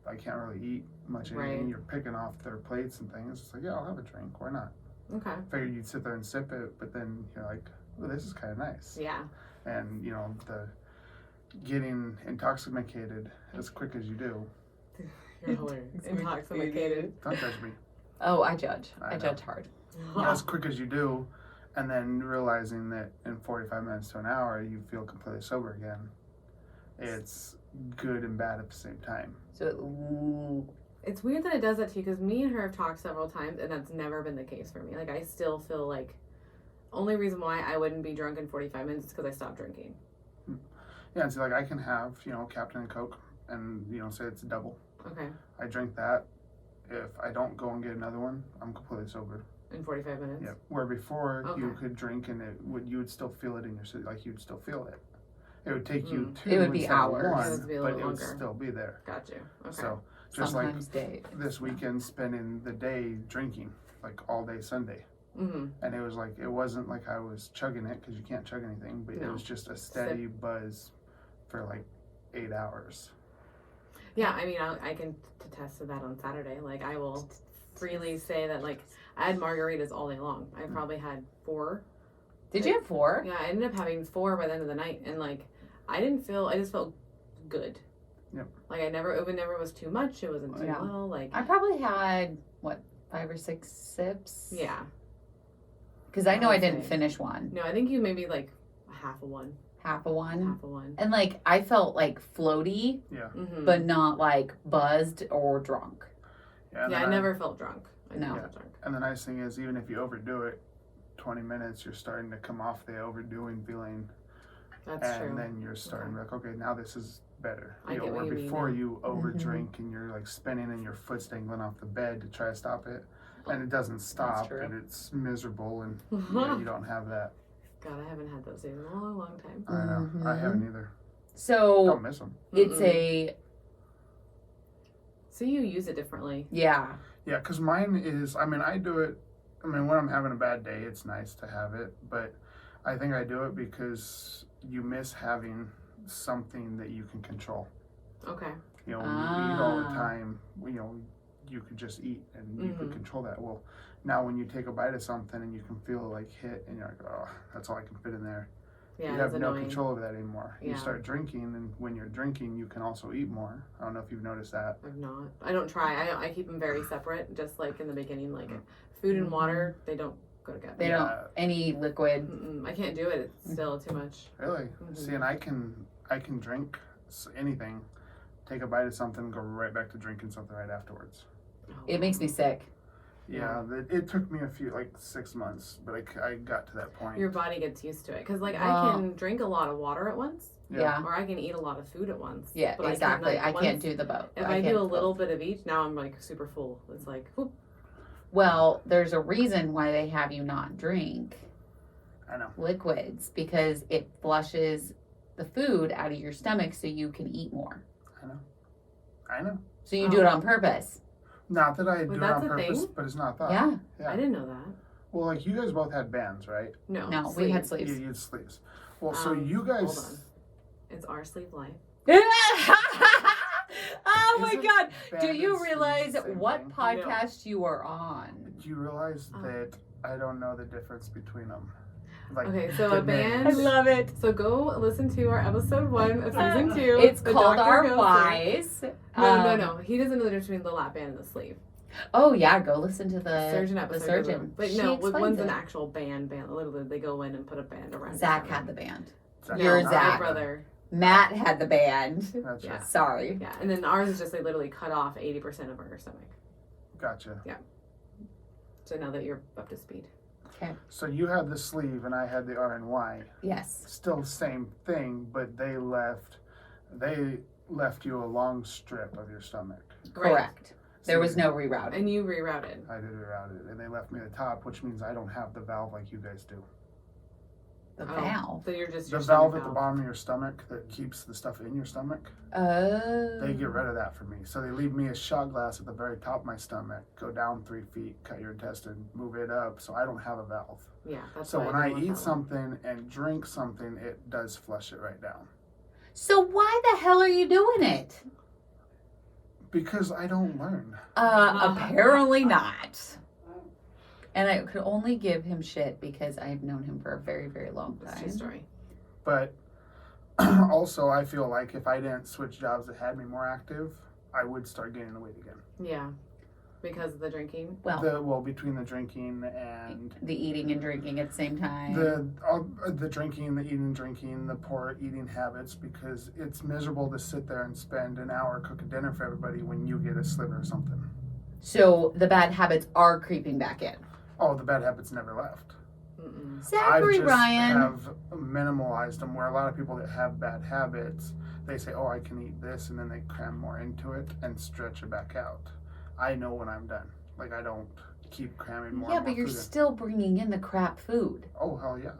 I can't really eat much anything. Right. You're picking off their plates and things. It's like, yeah, I'll have a drink. Why not? Okay. Figured you'd sit there and sip it, but then you're like, oh, this is kind of nice. Yeah. And the getting intoxicated as quick as you do. You're hilarious. Intoxicated. Don't judge me. Oh, I judge. I I know. judge hard. As quick as you do, and then realizing that in 45 minutes to an hour you feel completely sober again. It's good and bad at the same time. So, It's weird that it does that to you because me and her have talked several times and that's never been the case for me. Like I still feel like only reason why I wouldn't be drunk in 45 minutes is because I stopped drinking. Yeah, and so like I can have, Captain and Coke and, say it's a double. Okay. I drink that. If I don't go and get another one, I'm completely sober. In 45 minutes. Yeah. Where before you Okay. could drink and you would still feel it in your city, like you'd still feel it. It would take you two It would be instead of hours. one, It would be a but little it would longer. still be there. Got you. Okay. So just like sometimes day. this weekend, spending the day drinking, like all day Sunday. Mm-hmm. And it was like, it wasn't like I was chugging it because you can't chug anything, but it No. was just a steady buzz for like 8 hours. Yeah, I mean, I can attest to that on Saturday. Like, I will freely say that, like, I had margaritas all day long. I probably had 4. Did you have 4? Yeah, I ended up having 4 by the end of the night. And, like, I just felt good. Yep. Like, it never was too much. It wasn't too Yeah. little. Like, I probably had, 5 or 6 sips? yeah. Because I know I didn't Okay. finish one. No, I think you maybe, like, half of one. Half a one. Half of one. And, like, I felt, like, floaty, Mm-hmm. but not, like, buzzed or drunk. And Yeah, I then never felt drunk. I No. never felt drunk. And the nice thing is, even if you overdo it, 20 minutes, you're starting to come off the overdoing feeling. That's And true. then you're starting like, okay, now this is better. I get where what you mean before now. you overdrink and you're like spinning and your foot's dangling off the bed to try to stop it. And it doesn't stop true. and it's miserable and you don't have that. God, I haven't had those days in a long, long time. I know. I Mhm. haven't either. So Don't miss them. it's Mm-mm. a, So you use it differently. yeah. Yeah, because mine is, I mean, I do it, I mean, when I'm having a bad day, it's nice to have it, but I think I do it because you miss having something that you can control. Okay. You know, when you eat all the Ah. time, you know, you could just eat and you could Mhm. control that. Well, now when you take a bite of something and you can feel it like hit and you're like, oh, that's all I can fit in there. Yeah, You it's have no annoying. control over that anymore. Yeah. You start drinking, and when you're drinking, you can also eat more. I don't know if you've noticed that. I've not. I don't try. I keep them very separate, just like in the beginning. Like food and water, they don't go together. They don't, any liquid. Mm-mm. I can't do it. It's still too much. Really? Mhm. See, and I can drink anything, take a bite of something, go right back to drinking something right afterwards. It makes me sick. Yeah, it took me a few, like 6 months, but I got to that point. Your body gets used to it because, like, Wow. I can drink a lot of water at once, Yeah. or I can eat a lot of food at once. Yeah, but exactly. I can't once- do the both. If I I can't do a both. little bit of each, now I'm like super full. It's like, whoop. Well, there's a reason why they have you not drink I know. liquids because it flushes the food out of your stomach so you can eat more. I know. So you do it on purpose. Not that I do it that's on a purpose, thing? but it's not that. Yeah. Yeah. I didn't know that. Well, like you guys both had bands, right? No. No, we had sleeves. sleeves. You used sleeves. Well, so you Hold guys. on. It's our sleeve life. Oh my Isn't God. Do band you and sleeves realize the same what thing? podcast you are on? Do you realize Oh. that I don't know the difference between them? Like, Okay, so the a band- names. I love it. So go listen to our episode 1 of season 2. It's The called Dr. Our Goes Whys. No. He doesn't know the difference between the lap band and the sleeve. Oh yeah, go listen to the Surgeon episode. The surgeon. But She no, explains one's it. an actual band. Literally, they go in and put a band around. Zach your had the stomach. band. Zach- You're No, my Zach. brother. Matt had the band. That's Yeah. right. Sorry. Yeah, and then ours is just they literally cut off 80% of our stomach. Gotcha. So now that you're up to speed. So you had the sleeve and I had the RNY. Yes. Still same thing, but they left you a long strip of your stomach. Right. Correct. There So was no rerouting. And you rerouted. I did reroute it, and they left me the top, which means I don't have the valve like you guys do. The Oh. valve. So you're just The your valve stomach at the bottom of your stomach that keeps the stuff in your stomach, Oh. they get rid of that for me. So they leave me a shot glass at the very top of my stomach, go down 3 feet, cut your intestine, move it up, so I don't have a valve. Yeah, that's So why when I I didn't want eat that one. something and drink something, it does flush it right down. So why the hell are you doing it? Because I don't learn. Apparently not. And I could only give him shit because I've known him for a very, very long That's time. true story. But also, I feel like if I didn't switch jobs that had me more active, I would start gaining the weight again. Yeah, because of the drinking. Well, Between the drinking and the eating and drinking at the same time. the drinking, the eating, drinking, the poor eating habits, because it's miserable to sit there and spend an hour cooking dinner for everybody when you get a sliver or something. So the bad habits are creeping back in. Oh, the bad habits never left. Mm-mm. Zachary I just Ryan. have minimalized them, where a lot of people that have bad habits, they say, oh, I can eat this, and then they cram more into it and stretch it back out. I know when I'm done. Like, I don't keep cramming more Yeah, and more but you're food in. still bringing in the crap food. Oh, hell yeah.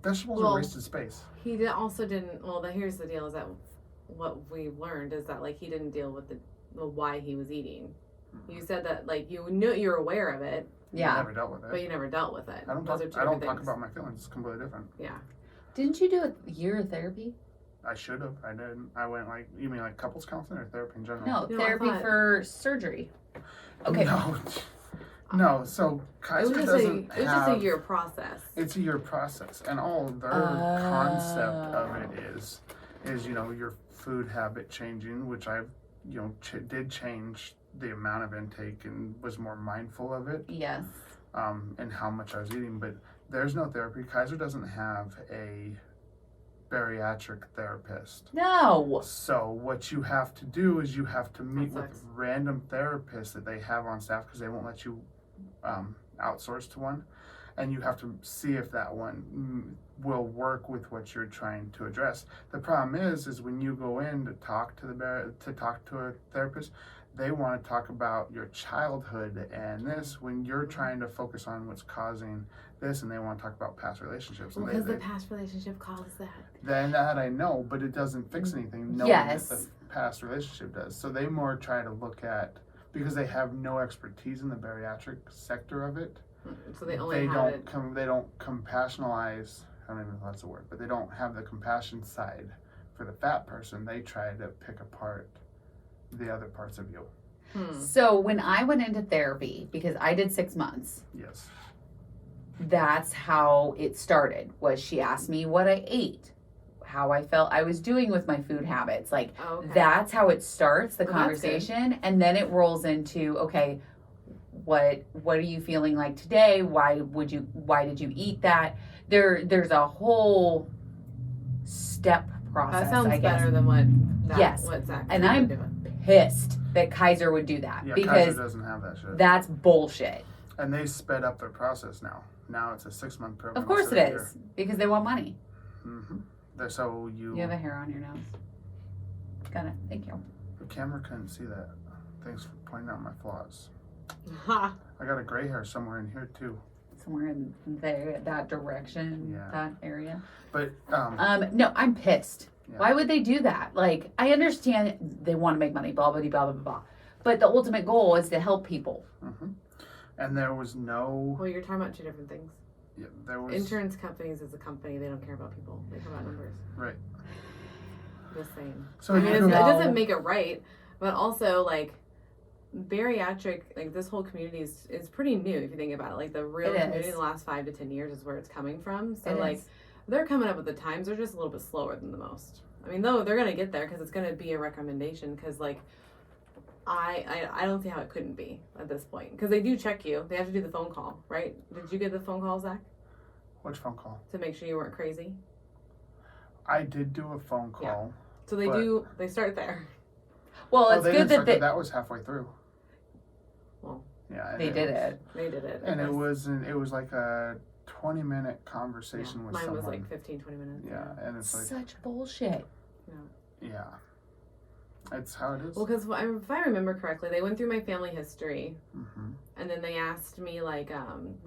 Vegetables Well, are wasted space. He also didn't. Well, here's the deal: is that what we've learned is that like he didn't deal with the why he was eating. You said that like you knew you're aware of it, Yeah. Never dealt with it. but you never dealt with it. I don't Those talk, are two I don't different talk things. about my feelings. It's completely different. Yeah. Didn't you do a year of therapy? I should have. I didn't. I went like, you mean like couples counseling or therapy in general? No, No, I therapy thought- for surgery. Okay. No. No. So It was Kaiser just doesn't it was just a have. year process. It's a year process, and all their concept of it is your food habit changing, which I've did change the amount of intake and was more mindful of it, Yes. and how much I was eating. But there's no therapy. Kaiser doesn't have a bariatric therapist. No. So what you have to do is you have to meet That with sucks. random therapists that they have on staff because they won't let you outsource to one, and you have to see if that one will work with what you're trying to address. The problem is when you go in to talk to a therapist, they want to talk about your childhood and this when you're trying to focus on what's causing this, and they want to talk about past relationships. And Because the past relationship caused that. then that I know, but it doesn't fix anything. Knowing Yes. that the past relationship does. So they more try to look at, because they have no expertise in the bariatric sector of it. So they only have it. They don't compassionalize. I don't even know if that's a word, but they don't have the compassion side for the fat person. They try to pick apart the other parts of you. So when I went into therapy, because I did 6 months, Yes. that's how it started. Was she asked me what I ate, how I felt I was doing with my food habits. Like Okay. that's how it starts the Well, that's good. conversation, and then it rolls into, okay, what are you feeling like today? Why did you eat that? There's a whole step process. That sounds I guess. better than what Yes. what Zach And been I'm doing. Pissed that Kaiser would do that Yeah, because Kaiser doesn't have that shit. that's bullshit. And they sped up their process now. Now it's a 6-month program. Of course it instead of a is because they want money. year. So You have a hair on your nose. Got it. Thank you. the camera couldn't see that. Thanks for pointing out my flaws. Ha. I got a gray hair somewhere in here too. Somewhere in there, that direction, Yeah. that area. But No, I'm pissed. Yeah. Why would they do that? Like, I understand they want to make money, blah, blah, blah, blah, blah, blah. But the ultimate goal is to help people. and there was no. Well, you're talking about two different things. Yeah, there was. Insurance companies is a company. They don't care about people. They care about numbers. Right. Just saying. So I mean, you it know- doesn't make it right, but also like bariatric, like this whole community is pretty new if you think about it. Like the real It community is. in the last 5 to 10 years is where it's coming from. So It like is. they're coming up with the times. They're just a little bit slower than the most. I mean, though they're gonna get there because it's gonna be a recommendation. Because like I don't see how it couldn't be at this point because they do check you. They have to do the phone call, right? Did you get the phone call, Zach, Which phone call? to make sure you weren't crazy? I did do a phone Yeah. call. So they But- do. They start there. Well, Oh, it's they good that instructed they, that was halfway through. Well, Yeah. and they did was- it. They did it. And it was like a 20-minute conversation with Mine someone. was like 15, 20 minutes. Yeah, and it's like, Such bullshit. yeah. It's how it is. Well, because if I remember correctly, they went through my family history, hmm and then they asked me like,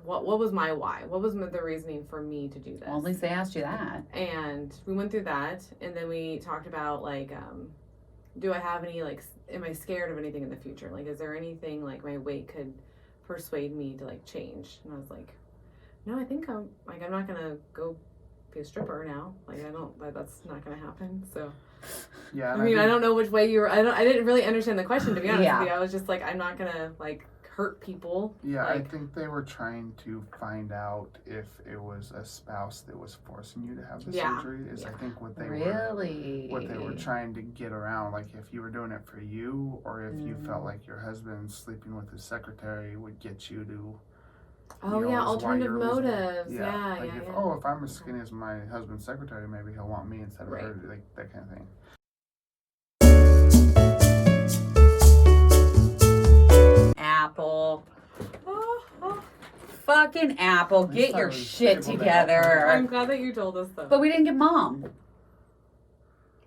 what was my why? What was the reasoning for me to do this? Well, at least they asked you that. And we went through that, and then we talked about like, do I have any like, am I scared of anything in the future? Like, is there anything like my weight could persuade me to like change? And I was like, no, I think I'm not gonna go be a stripper now. Like, that's not gonna happen. So. Yeah. I and mean, I think- don't know which way you were. I didn't really understand the question, to be honest Yeah. with you. I was just like, I'm not gonna like hurt people. Yeah, like- I think they were trying to find out if it was a spouse that was forcing you to have the Yeah. surgery. Is I Yeah. think what they were Really? trying to get around, like if you were doing it for you, or if you Mm. felt like your husband sleeping with his secretary would get you to. Oh you know, yeah, is why alternative you're losing it. motives. Yeah, like yeah, if yeah. oh, if I'm as skinny as my husband's secretary, maybe he'll want me instead of Right. her, like that kind of thing. Apple. Oh, Fucking Apple. least Get I your was shit able to help together. I'm glad that you told us though. But we didn't get mom.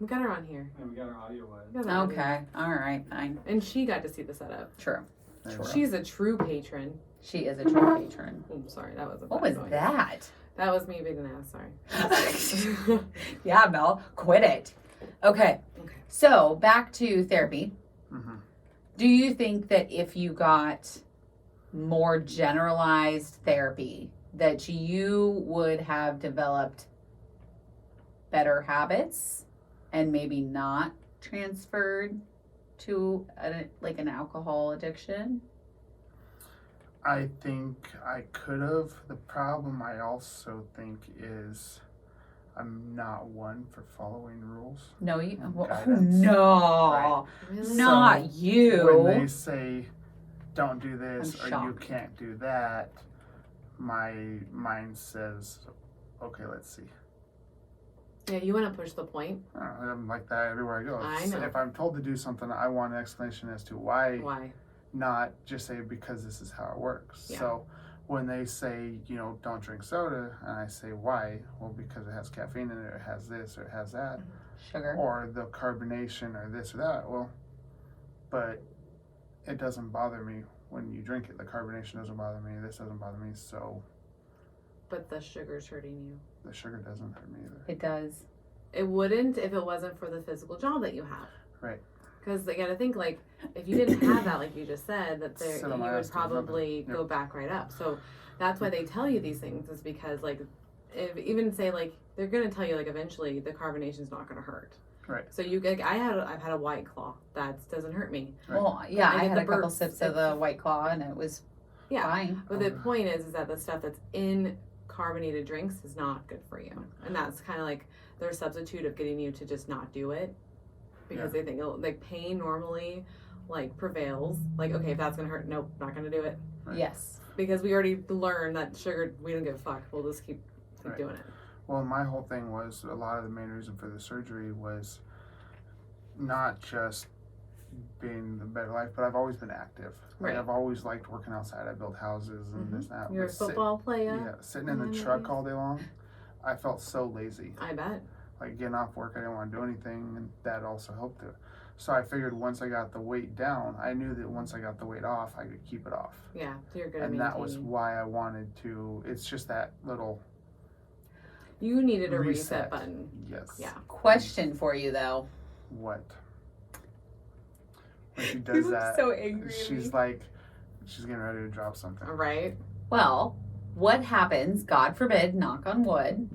We got her on here. And we got our audio wise. We got her on here. Okay. All right. Fine. And she got to see the setup. True. There you Sure. go. She's a true patron. She is a true patron. Oh, sorry, that was a What bad was noise. that? That was me being an ass. Sorry. Yeah, Mel. Quit it. Okay. Okay. So back to therapy. Mhm. Do you think that if you got more generalized therapy, that you would have developed better habits and maybe not transferred to an alcohol addiction? I think I could have. The problem I also think is I'm not one for following rules. No, you. Well, Guidance. no, Really? not When you. they say don't do this I'm or you shocked. can't do that, my mind says, okay, let's see. Yeah, you want to push the point. I don't know, I'm like that everywhere I go. I If- know. If I'm told to do something, I want an explanation as to why, Why? not just say because this is how it works. Yeah. So when they say, don't drink soda, and I say why, well, because it has caffeine in it, or it has this, or it has that, Sugar. or the carbonation, or this or that. Well, but it doesn't bother me when you drink it. The carbonation doesn't bother me. This doesn't bother me. So But the sugar's hurting you. the sugar doesn't hurt me either. It does. It wouldn't if it wasn't for the physical job that you have. Right. Because I gotta think, like, if you didn't have that, like you just said, that there Sit you on my would ass till it's probably nothing. go back right up. So that's why they tell you these things, is because, like, if even say, like, they're gonna tell you, like, eventually the carbonation's not gonna hurt. Right. So you, like, I've had a White Claw that doesn't hurt me. Right. Well, yeah, I I get had the a couple burps. sips of the White Claw and it was Yeah. fine. But the point is that the stuff that's in carbonated drinks is not good for you, and that's kind of like their substitute of getting you to just not do it because they think it'll, like, pain normally like prevails. Like, okay, if that's gonna hurt, nope, not gonna do it, Right. Yes. because we already learned that sugar, we don't give a fuck. We'll just keep Right. doing it. Well, my whole thing was a lot of the main reason for the surgery was not just being the better life, but I've always been active. Like, Right. I've always liked working outside. I built houses and this and that. You're a But football player. yeah, sitting in the Mhm. truck all day long, I felt so lazy. I bet. Like getting off work, I didn't want to do anything, and that also helped it. So I figured once I got the weight down, I knew that once I got the weight off, I could keep it off. Yeah, so you're good at And that was maintaining. why I wanted to. It's just that little You needed a reset reset button. yes. Yeah. Question for you though. What? When she does that, so angry. at she's me. like, she's getting ready to drop something. Right. Well, what happens, God forbid, knock on wood,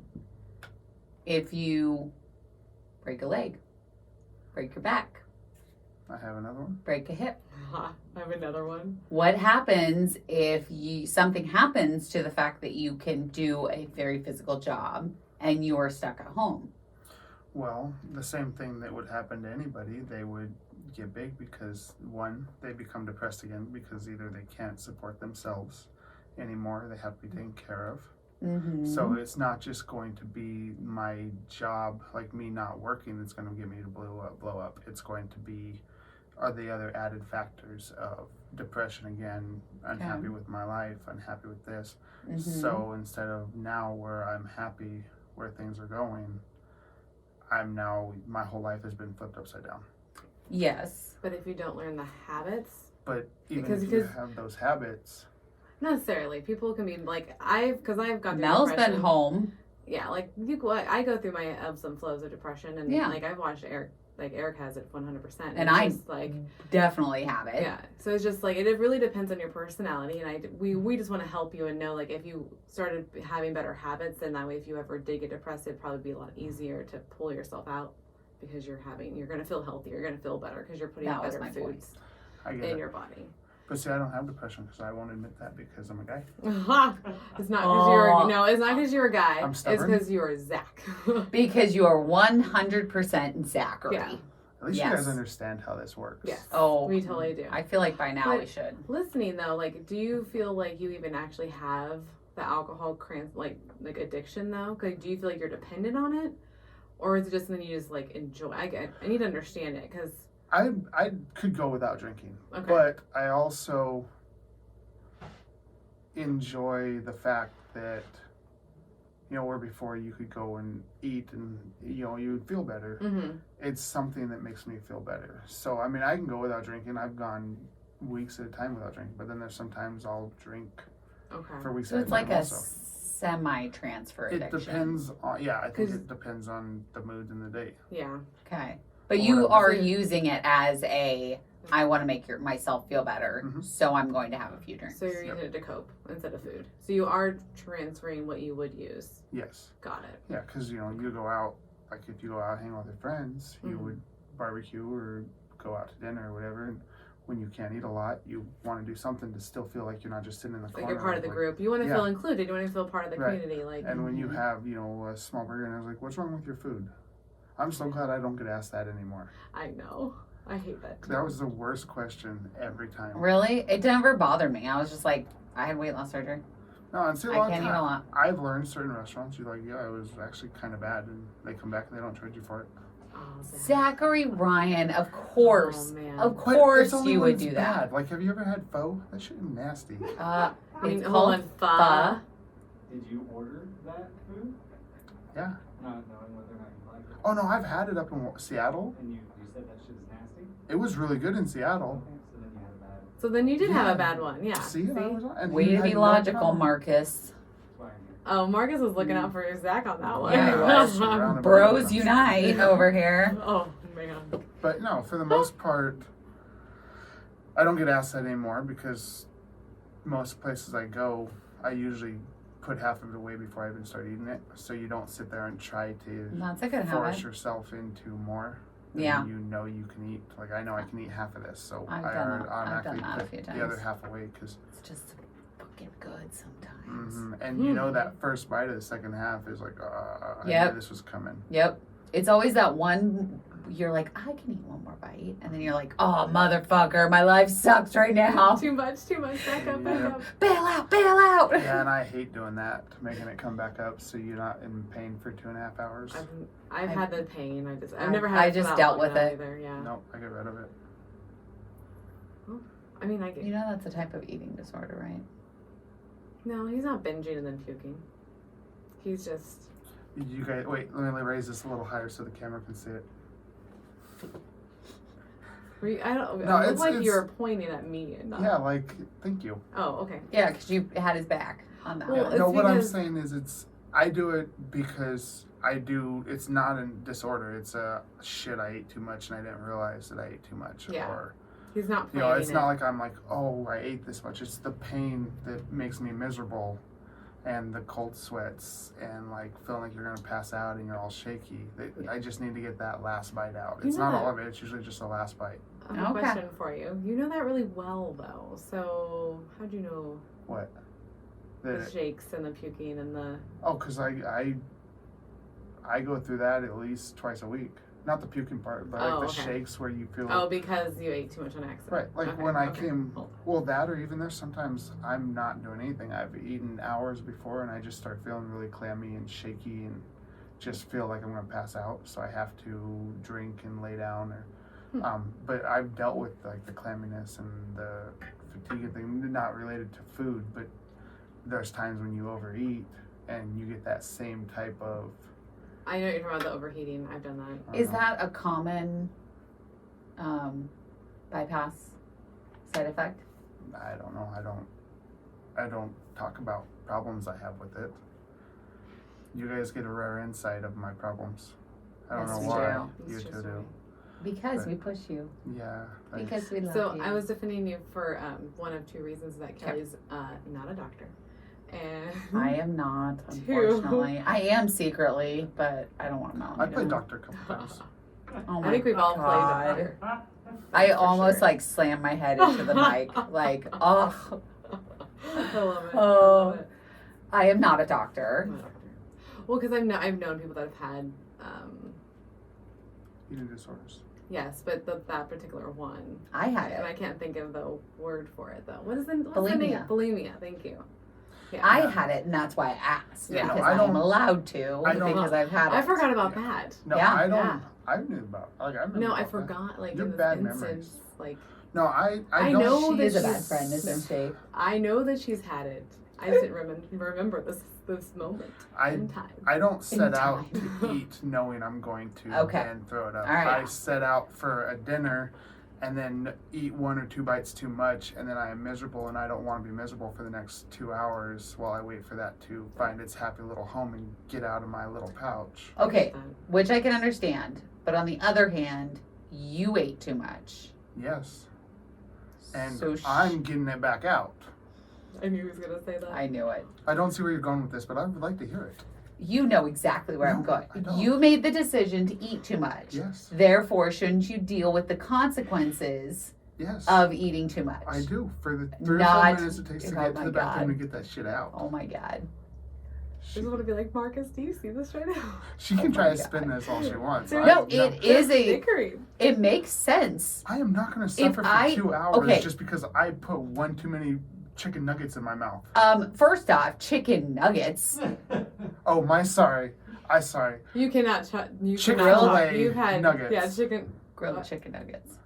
if you break a leg, break your back, I have another one. break a hip? I have another one. What happens if something happens to the fact that you can do a very physical job and you are stuck at home? Well, the same thing that would happen to anybody. They would get big because, one, they become depressed again because either they can't support themselves anymore, they have to be taken care of. Mm-hmm. So it's not just going to be my job, like me not working, that's going to get me to blow up. It's going to be are the other added factors of depression again, unhappy with my life, unhappy with this. Mm-hmm. So instead of now where I'm happy where things are going, I'm now, my whole life has been flipped upside down. Yes. But if you don't learn the habits, But even Because- if you because- have those habits, not necessarily. People can be like, I've gone through Mel's depression. been home. Yeah, like I go through my ebbs and flows of depression, and Yeah. like I've watched Eric, like Eric has it 100%, And it's I just, like, definitely have it. yeah. So it's just like it really depends on your personality, and we just want to help you and know, like, if you started having better habits, then that way if you ever did get depressed, it'd probably be a lot easier to pull yourself out because you're gonna feel healthier, you're gonna feel better because you're putting That was better my point. foods I get in it. your body. But see, I don't have depression because I won't admit that because I'm a guy. It's not because you're Oh. no, it's not because you're a guy. I'm It's stubborn. because you're Zach. Because you are 100% Zachary. Yeah. At least Yes. you guys understand how this works. Yes. Oh, We totally do. I feel like by now But- we should. Listening though, like, do you feel like you even actually have the alcohol like addiction though? Cause do you feel like you're dependent on it, or is it just something you just like enjoy? I need to understand it because I could go without drinking, okay, but I also enjoy the fact that, you know, where before you could go and eat and, you know, you would feel better. mm-hmm. It's something that makes me feel better. So, I mean, I can go without drinking. I've gone weeks at a time without drinking, but then there's sometimes I'll drink Okay. for weeks So at it's a time like a also. semi-transfer It addiction. depends on, yeah, I think 'Cause- it depends on the mood and the day. Yeah. Okay. But Or you whatever. are using it as I want to make myself feel better, Mhm. so I'm going to have a few drinks. So you're using it to cope instead of food. So you are transferring what you would use. Yes. Got it. Yeah, because, you know, you go out, like if you go out hang out with your friends, you Mhm. would barbecue or go out to dinner or whatever. And when you can't eat a lot, you want to do something to still feel like you're not just sitting in the Like corner. you're part of the like- group. You want to Yeah. feel included. You want to feel part of the Right. community. Like, And when you Mhm. have, you know, a small burger, and I was like, what's wrong with your food? I'm so glad I don't get asked that anymore. I know. I hate that. Too. That was the worst question every time. Really? It never bothered me. I was just like, I had weight loss surgery. No, and see, a I lot of can't eat a time, lot. I've learned certain restaurants, you're like, yeah, it was actually kind of bad. And they come back and they don't charge you for it. Oh, Zach. Zachary Ryan, of course. Oh, man. Of But course it's only you when would it's do that. bad. Like, have you ever had pho? That shit is nasty. I mean, It's hold called on, pho. Did you order that food? Yeah. Not knowing whether or not you liked it. Oh, no, I've had it up in Seattle. And you said that shit is nasty? It was really good in Seattle. Okay, so then you had a bad So then you did have Yeah. a bad one, yeah. See, and I was, and Way he to had be no logical, problem. Marcus. Oh, Marcus was looking out for your Zach on that one. Yeah, he was. Surrounded by Bros weapons. unite over here. Oh man. But no, for the most part, I don't get asked that anymore because most places I go, I usually put half of it away before I even start eating it. So you don't sit there and try to That's a good force habit. yourself into more than Yeah. you know you can eat. Like I know I can eat half of this, so I've I done that. I've automatically done that a put few the other times. half away because. It's just fucking good sometimes. And you know that first bite of the second half is like, I Yep. knew this was coming. Yep. It's always that one, you're like, I can eat one more bite. And then you're like, oh, motherfucker, my life sucks right now. Too much. Back up, back Yeah. up. Bail out, bail out. Yeah, and I hate doing that, making it come back up so you're not in pain for 2.5 hours. I've had the pain. I've never had. I it for just that dealt long with though it. Either, yeah. Nope, I get rid of it. I mean, I get. You know that's a type of eating disorder, right? No, he's not binging and then puking. He's just. You guys, wait, let me raise this a little higher so the camera can see it. I don't. No, it looked it's- like you it's- were pointing at me and not. Yeah, like, thank you. Oh, okay. Yeah, because you had his back on that. Well, one. it's No, what I'm because- saying is I do it because it's not a disorder. It's a shit, I ate too much and I didn't realize that I ate too much. Yeah. Or, He's not you planning know, it's it. not like I'm like, oh, I ate this much. It's the pain that makes me miserable and the cold sweats and like feeling like you're going to pass out and you're all shaky. I just need to get that last bite out. You It's know not that- all of it. It's usually just the last bite. I have a Okay. question for you. You know that really well, though. So how'd you know What? the The, shakes and the puking and the? oh, because I go through that at least twice a week. Not the puking part, but like Oh, the okay. shakes where you feel Oh, because you ate too much on accident. right. Like Okay, when I okay. came, Well, well, that or even there's sometimes I'm not doing anything. I've eaten hours before and I just start feeling really clammy and shaky and just feel like I'm gonna pass out. So I have to drink and lay down or. But I've dealt with like the clamminess and the fatigue thing, not related to food, but there's times when you overeat and you get that same type of. I know what you're talking about the overheating. I've done that. Is that a common bypass side effect? I don't know. I don't talk about problems I have with it. You guys get a rare insight of my problems. I don't That's know why. true. You That's two true do. story. Because Right. we push you. Yeah. thanks. Because we love So you. I was defending you for one of two reasons that Kelly's not a doctor, and I am not, Two. unfortunately. I am secretly, but I don't want to know. I played doctor a couple times. Oh I my think we've all played God. the doctor. I For almost sure. like slammed my head into the mic. Like, oh, I love it. I Oh. love it. I am not a doctor. I'm not a doctor. Well, because I've known people that have had Eating disorders. yes, but that particular one, I had and it. I can't think of the word for it though. What's the name? Bulimia. Thank you. Yeah. I had it, and that's why I asked. Yeah. Because I I'm don't- allowed to. I don't- Because I've had it. I forgot about that. No, Yeah. I don't. Yeah. I knew about. Like I remember. No, I about that. forgot. Like You're in this bad instance, memories. like No, I I don't. know She that is a bad she's- friend, isn't she? I know that she's had it. I just didn't remember this moment in time. I don't set out time. to eat knowing I'm going to Okay. and throw it up. All right. I set out for a dinner and then eat 1 or 2 bites too much and then I am miserable and I don't want to be miserable for the next 2 hours while I wait for that to find its happy little home and get out of my little pouch. Okay, which I can understand. But on the other hand, you ate too much. Yes. And So I'm getting it back out. I knew he was gonna say that. I knew it. I don't see where you're going with this, but I would like to hear it. You know exactly where I'm No, going. I don't. You made the decision to eat too much. Yes. Therefore, shouldn't you deal with the consequences Yes. of eating too much? I do. For the 3 or Not- 4 minutes it takes to oh get to my the bathroom God. and get that shit out. Oh my God. I just want to be like, Marcus, do you see this right now? She can Oh try my to spin this all she wants. No, No, it is a. Bickering. It makes sense. I am not going to suffer for I- 2 hours okay. just because I put 1 too many chicken nuggets in my mouth. First off, chicken nuggets. Oh, sorry. You cannot. You Chick-fil-A cannot talk. You've had nuggets. Yeah, chicken. Grilled What? chicken nuggets.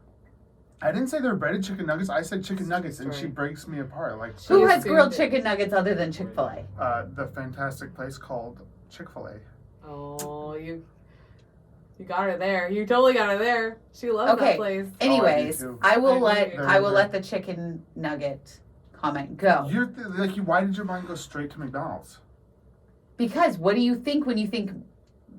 I didn't say they're breaded chicken nuggets. I said chicken nuggets, and she Right. breaks me apart. Like Who She has grilled assumed it. chicken nuggets other than Chick-fil-A? the fantastic place called Chick-fil-A. Oh, you You got her there. You totally got her there. She loves Okay. that place. Anyways, too. I will I let do. I will let the chicken nugget comment go. Why did your mind go straight to McDonald's? Because what do you think when you think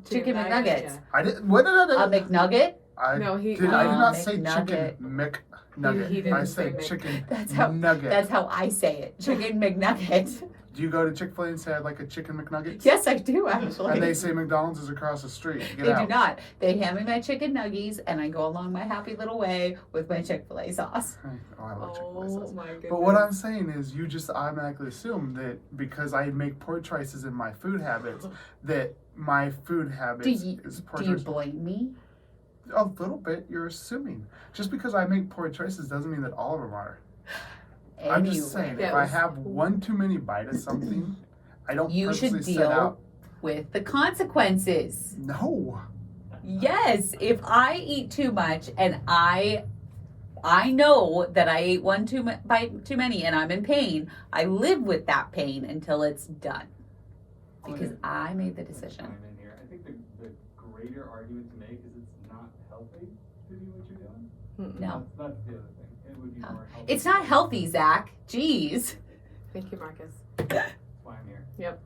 chicken McNuggets? I did. What did I do? A McNugget? I No, he- did. I did not Oh, say McNugget. chicken McNugget. He didn't I say said Mc- chicken That's how- nugget. That's how I say it. Chicken McNugget. Do you go to Chick-fil-A and say I'd like a chicken McNuggets? Yes, I do actually. And they say McDonald's is across the street. Get They out. do not. They hand me my chicken nuggies, and I go along my happy little way with my Chick-fil-A sauce. Oh, I love Chick-fil-A Oh sauce. my goodness. But what I'm saying is, you just automatically assume that because I make poor choices in my food habits, that my food habits is poor Do you choices. blame me? A little bit. You're assuming. Just because I make poor choices doesn't mean that all of them are. I'm just saying, Yeah, if it I was- have one too many bite of something, I don't You should purposely set deal out. with the consequences. No. Yes, if I eat too much and I know that I ate one bite too many and I'm in pain, I live with that pain until it's done. Because I made the decision. Chime in here. I think the greater argument to make is it's not healthy to do what you're doing. Mm-mm. No. That's the other thing. It would be No. more healthy. It's not healthy, Zach. Jeez. Thank you, Marcus. That's why I'm here.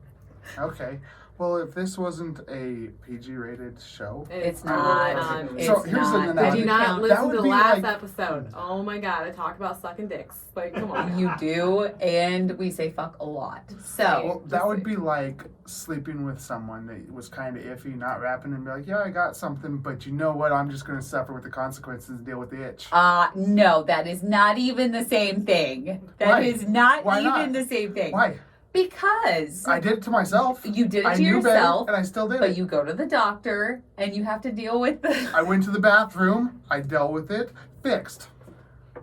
Okay. Well, if this wasn't a PG-rated show, It's I not. would- It's So here's not. an Did analogy. you Doesn't not count. That listen would to the be last like- episode? Oh my god, I talked about sucking dicks. Like, come on. You do, and we say fuck a lot. So, well, that would be like sleeping with someone that was kind of iffy, not rapping, and be like, yeah, I got something, but you know what? I'm just going to suffer with the consequences and deal with the itch. no, that is not even the same thing. That Why? is not Why even not? the same thing. Why? Because I did it to myself. you did it I to knew yourself, better, and I still did but it. you go to the doctor and you have to deal with the. I went to the bathroom. I dealt with it. Fixed.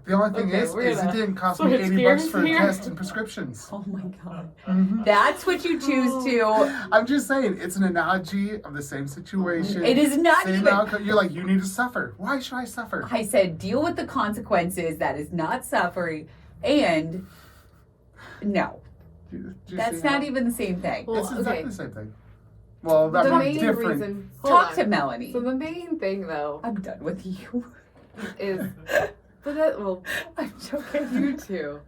The only thing Okay, is we're it gonna didn't cost me switch $80 gears for a here. test and prescriptions. Oh my god. Mhm. That's what you choose to. I'm just saying, it's an analogy of the same situation. It is not Same even. outcome. You're like, you need to suffer. Why should I suffer? I said deal with the consequences. That is not suffering. And no, Do you that's see how- not even the same thing. Well, It's exactly okay. the same thing. Well, The that's main different. reason. hold Talk on. to Melanie. So the main thing, though, I'm done with you. is. But that, well, I'm joking. you too.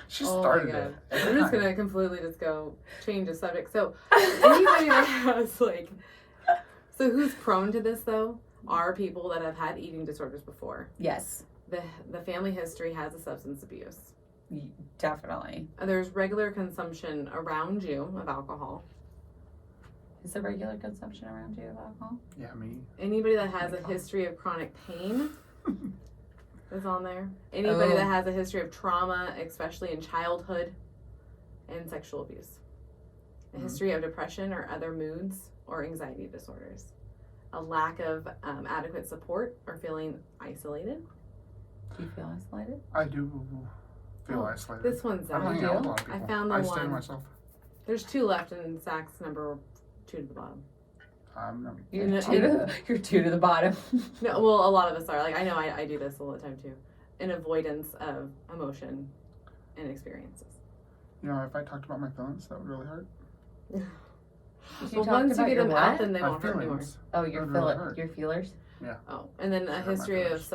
She Oh my started God. it. I'm just gonna completely just go change the subject. So anybody that has like, so who's prone to this though are people that have had eating disorders before. Yes, The family history has a substance abuse. definitely. There's regular consumption around you of alcohol. Is there regular consumption around you of alcohol? Yeah, me. Anybody that has a history of chronic pain is on there. Anybody Oh. that has a history of trauma, especially in childhood, and sexual abuse. A history of depression or other moods or anxiety disorders. A lack of adequate support or feeling isolated. Do you feel isolated? I do feel Oh, isolated. This one's I don't You hang out with do? a lot of I people. found the I stay to one. myself. There's 2 left in Zach's number 2 to the bottom. You're, No, you're two to the bottom. No, well, a lot of us are. Like, I know I do this all the time too. An avoidance of emotion and experiences. You know, if I talked about my feelings, that would really hurt. You Well, talked once you about get your them out, what? then they My won't hurt anymore. feelings. Oh, your That would really hurt. your feelers. Oh, and then a Hurt my history of feelings.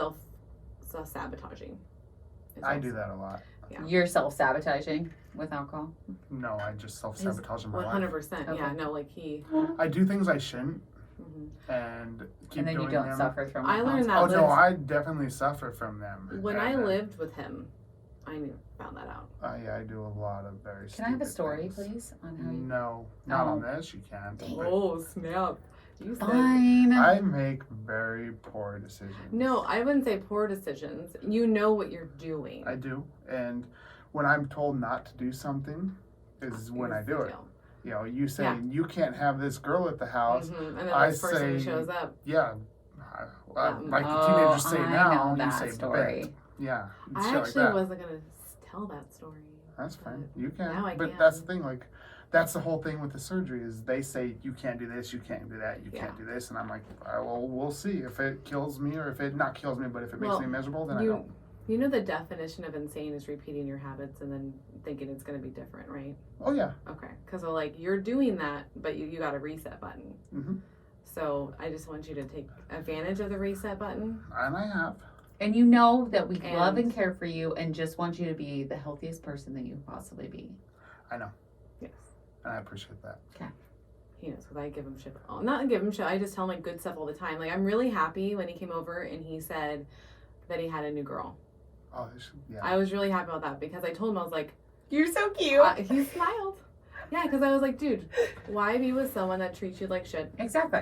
self-sabotaging. is I also- do that a lot. Yeah. You're self-sabotaging with alcohol. No, I just self-sabotage in my life. 100%. Yeah, Okay. no, like he. I do things I shouldn't mhm. and keep And then you doing don't them. suffer from I the learned that Oh consequences. no, I definitely suffer from them. When And I then- lived with him, I found that out. I do a lot of very. Can I have a stupid story, things. please, on how you? No, not Oh. on this. You can't. Dang. but Oh snap! You said. Fine. I make very poor decisions. No, I wouldn't say poor decisions. You know what you're doing. I do, and when I'm told not to do something, is when I Is do the it. deal. You know, you say Yeah. you can't have this girl at the house. Mhm. And then I this person say- shows up. Yeah, like the Oh, teenagers say I now, know you that say story. bet. Yeah, I shit like actually that. wasn't gonna tell that story. That's fine. You can. Now I but can. that's the thing. Like, that's the whole thing with the surgery is they say you can't do this, you can't do that, you can't do this, and I'm like, well, we'll see if it kills me or if it not kills me, but if it makes Well, me miserable, then I you- don't. You know the definition of insane is repeating your habits and then thinking it's going to be different, right? Oh yeah. Okay. Because like you're doing that, but you got a reset button. Mhm. So I just want you to take advantage of the reset button. And I have. And you know that we love And- and care for you and just want you to be the healthiest person that you can possibly be. I know. Yes. And I appreciate that. He knows because I give him shit. Oh, not give him shit. I just tell him like good stuff all the time. Like I'm really happy when he came over and he said that he had a new girl. Oh, yeah. I was really happy about that because I told him I was like, You're so cute. he smiled. Yeah, because I was like, dude, why be with someone that treats you like shit? Exactly.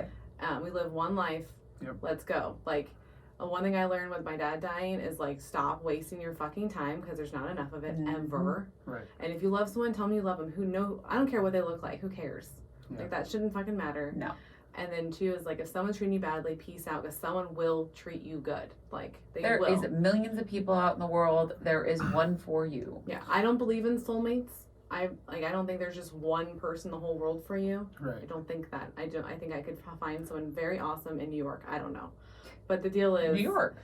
We live one life. Yep. Let's go. Like, one thing I learned with my dad dying is like, stop wasting your fucking time because there's not enough of it ever. Right. And if you love someone, tell them you love them. I don't care what they look like. Who cares? Yeah. Like that shouldn't fucking matter. No. And then two is like, if someone's treating you badly, peace out because someone will treat you good. Like they There will. is millions of people out in the world. There is one for you. Yeah, I don't believe in soulmates. I don't think there's just one person in the whole world for you. I Right. don't think that. I think I could find someone very awesome in New York. I don't know, but the deal is New York.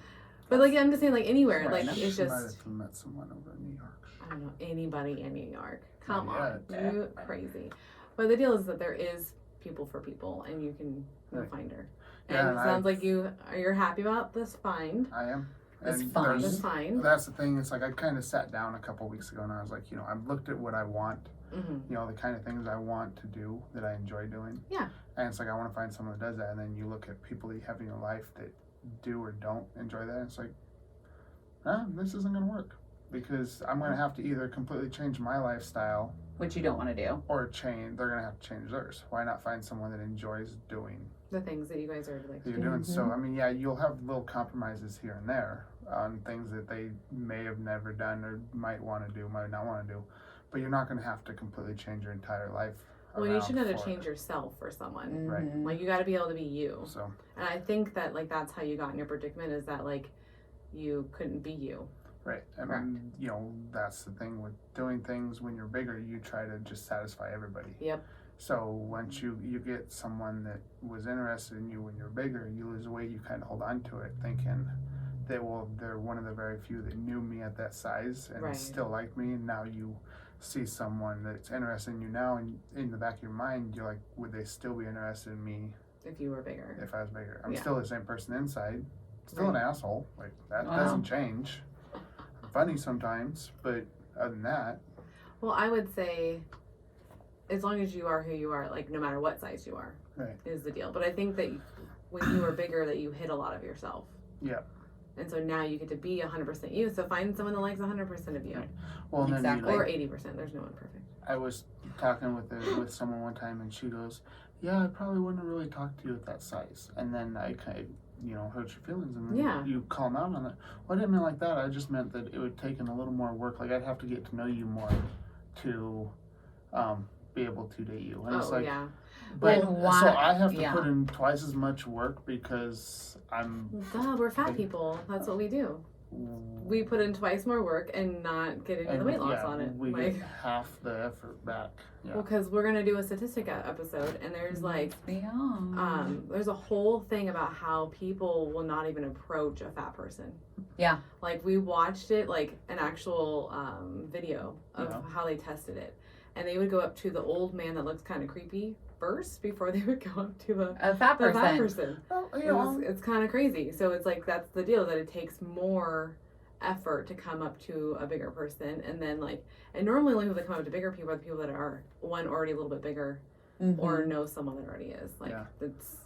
But like I'm just saying, like anywhere, Right. like I it's might just have met someone over in New York. I don't know anybody in New York. Come Not on, yet. you crazy. But the deal is that there is people for people, and you can Right. find her. Yeah, And and it sounds like you're happy about this find. I am. It's And fine. there's- This find. That's the thing. It's like I kind of sat down a couple weeks ago and I was like, you know, I've looked at what I want, Mm-hmm. you know, the kind of things I want to do that I enjoy doing. Yeah. And it's like I want to find someone that does that. And then you look at people that you have in your life that do or don't enjoy that. And it's like, this isn't going to work because I'm going to have to either completely change my lifestyle Which you don't want to do. or they're going to have to change theirs. Why not find someone that enjoys doing The things that you guys are like. that you're doing? So, I mean, yeah, you'll have little compromises here and there on things that they may have never done or might want to do, might not want to do. But you're not going to have to completely change your entire life. Well, you shouldn't have around to for it. change yourself for someone. Right. Mhm. Like you got to be able to be you. So, And I think that like that's how you got in your predicament is that like you couldn't be you. right. I Correct. mean, you know, that's the thing with doing things when you're bigger, you try to just satisfy everybody. Yep. So once you get someone that was interested in you when you're bigger, you lose weight, you kind of hold on to it thinking that, well, they're one of the very few that knew me at that size and Right. still like me. And now you see someone that's interested in you now, and in the back of your mind, you're like, would they still be interested in me If you were bigger. if I was bigger? I'm Yeah. still the same person inside, still an asshole. Like, that Wow. doesn't change. I'm funny sometimes, but other than that, Well, I would say as long as you are who you are, like no matter what size you are, Right. is the deal. But I think that when you were bigger, that you hid a lot of yourself. Yeah. And so now you get to be 100% you. So find someone that likes 100% of you, Right. well, and then Exactly. you know, or 80%. There's no one perfect. I was talking with someone one time, and she goes, "Yeah, I probably wouldn't really talk to you at that size." And then I kind of, you know, hurt your feelings, and then Yeah. you calm out on that. Well, I didn't mean like that. I just meant that it would take in a little more work. Like I'd have to get to know you more to be able to date you. And it's like, yeah. but Then why- so I have to yeah. put in twice as much work because I'm. Duh, we're fat people. That's what we do. We put in twice more work and not get into the weight loss on it. We Like, get half the effort back. Yeah. well, because we're gonna do a statistic episode, and there's like, Yeah. there's a whole thing about how people will not even approach a fat person. Yeah. Like we watched it, like an actual video of Yeah. how they tested it, and they would go up to the old man that looks kind of creepy first before they would go up to A fat the fat person. person. Well, you know, It's kind of crazy. So it's like that's the deal that it takes more effort to come up to a bigger person, and then like, and normally only people that come up to bigger people are the people that are one already a little bit bigger Mhm. or know someone that already is. Like Yeah. it's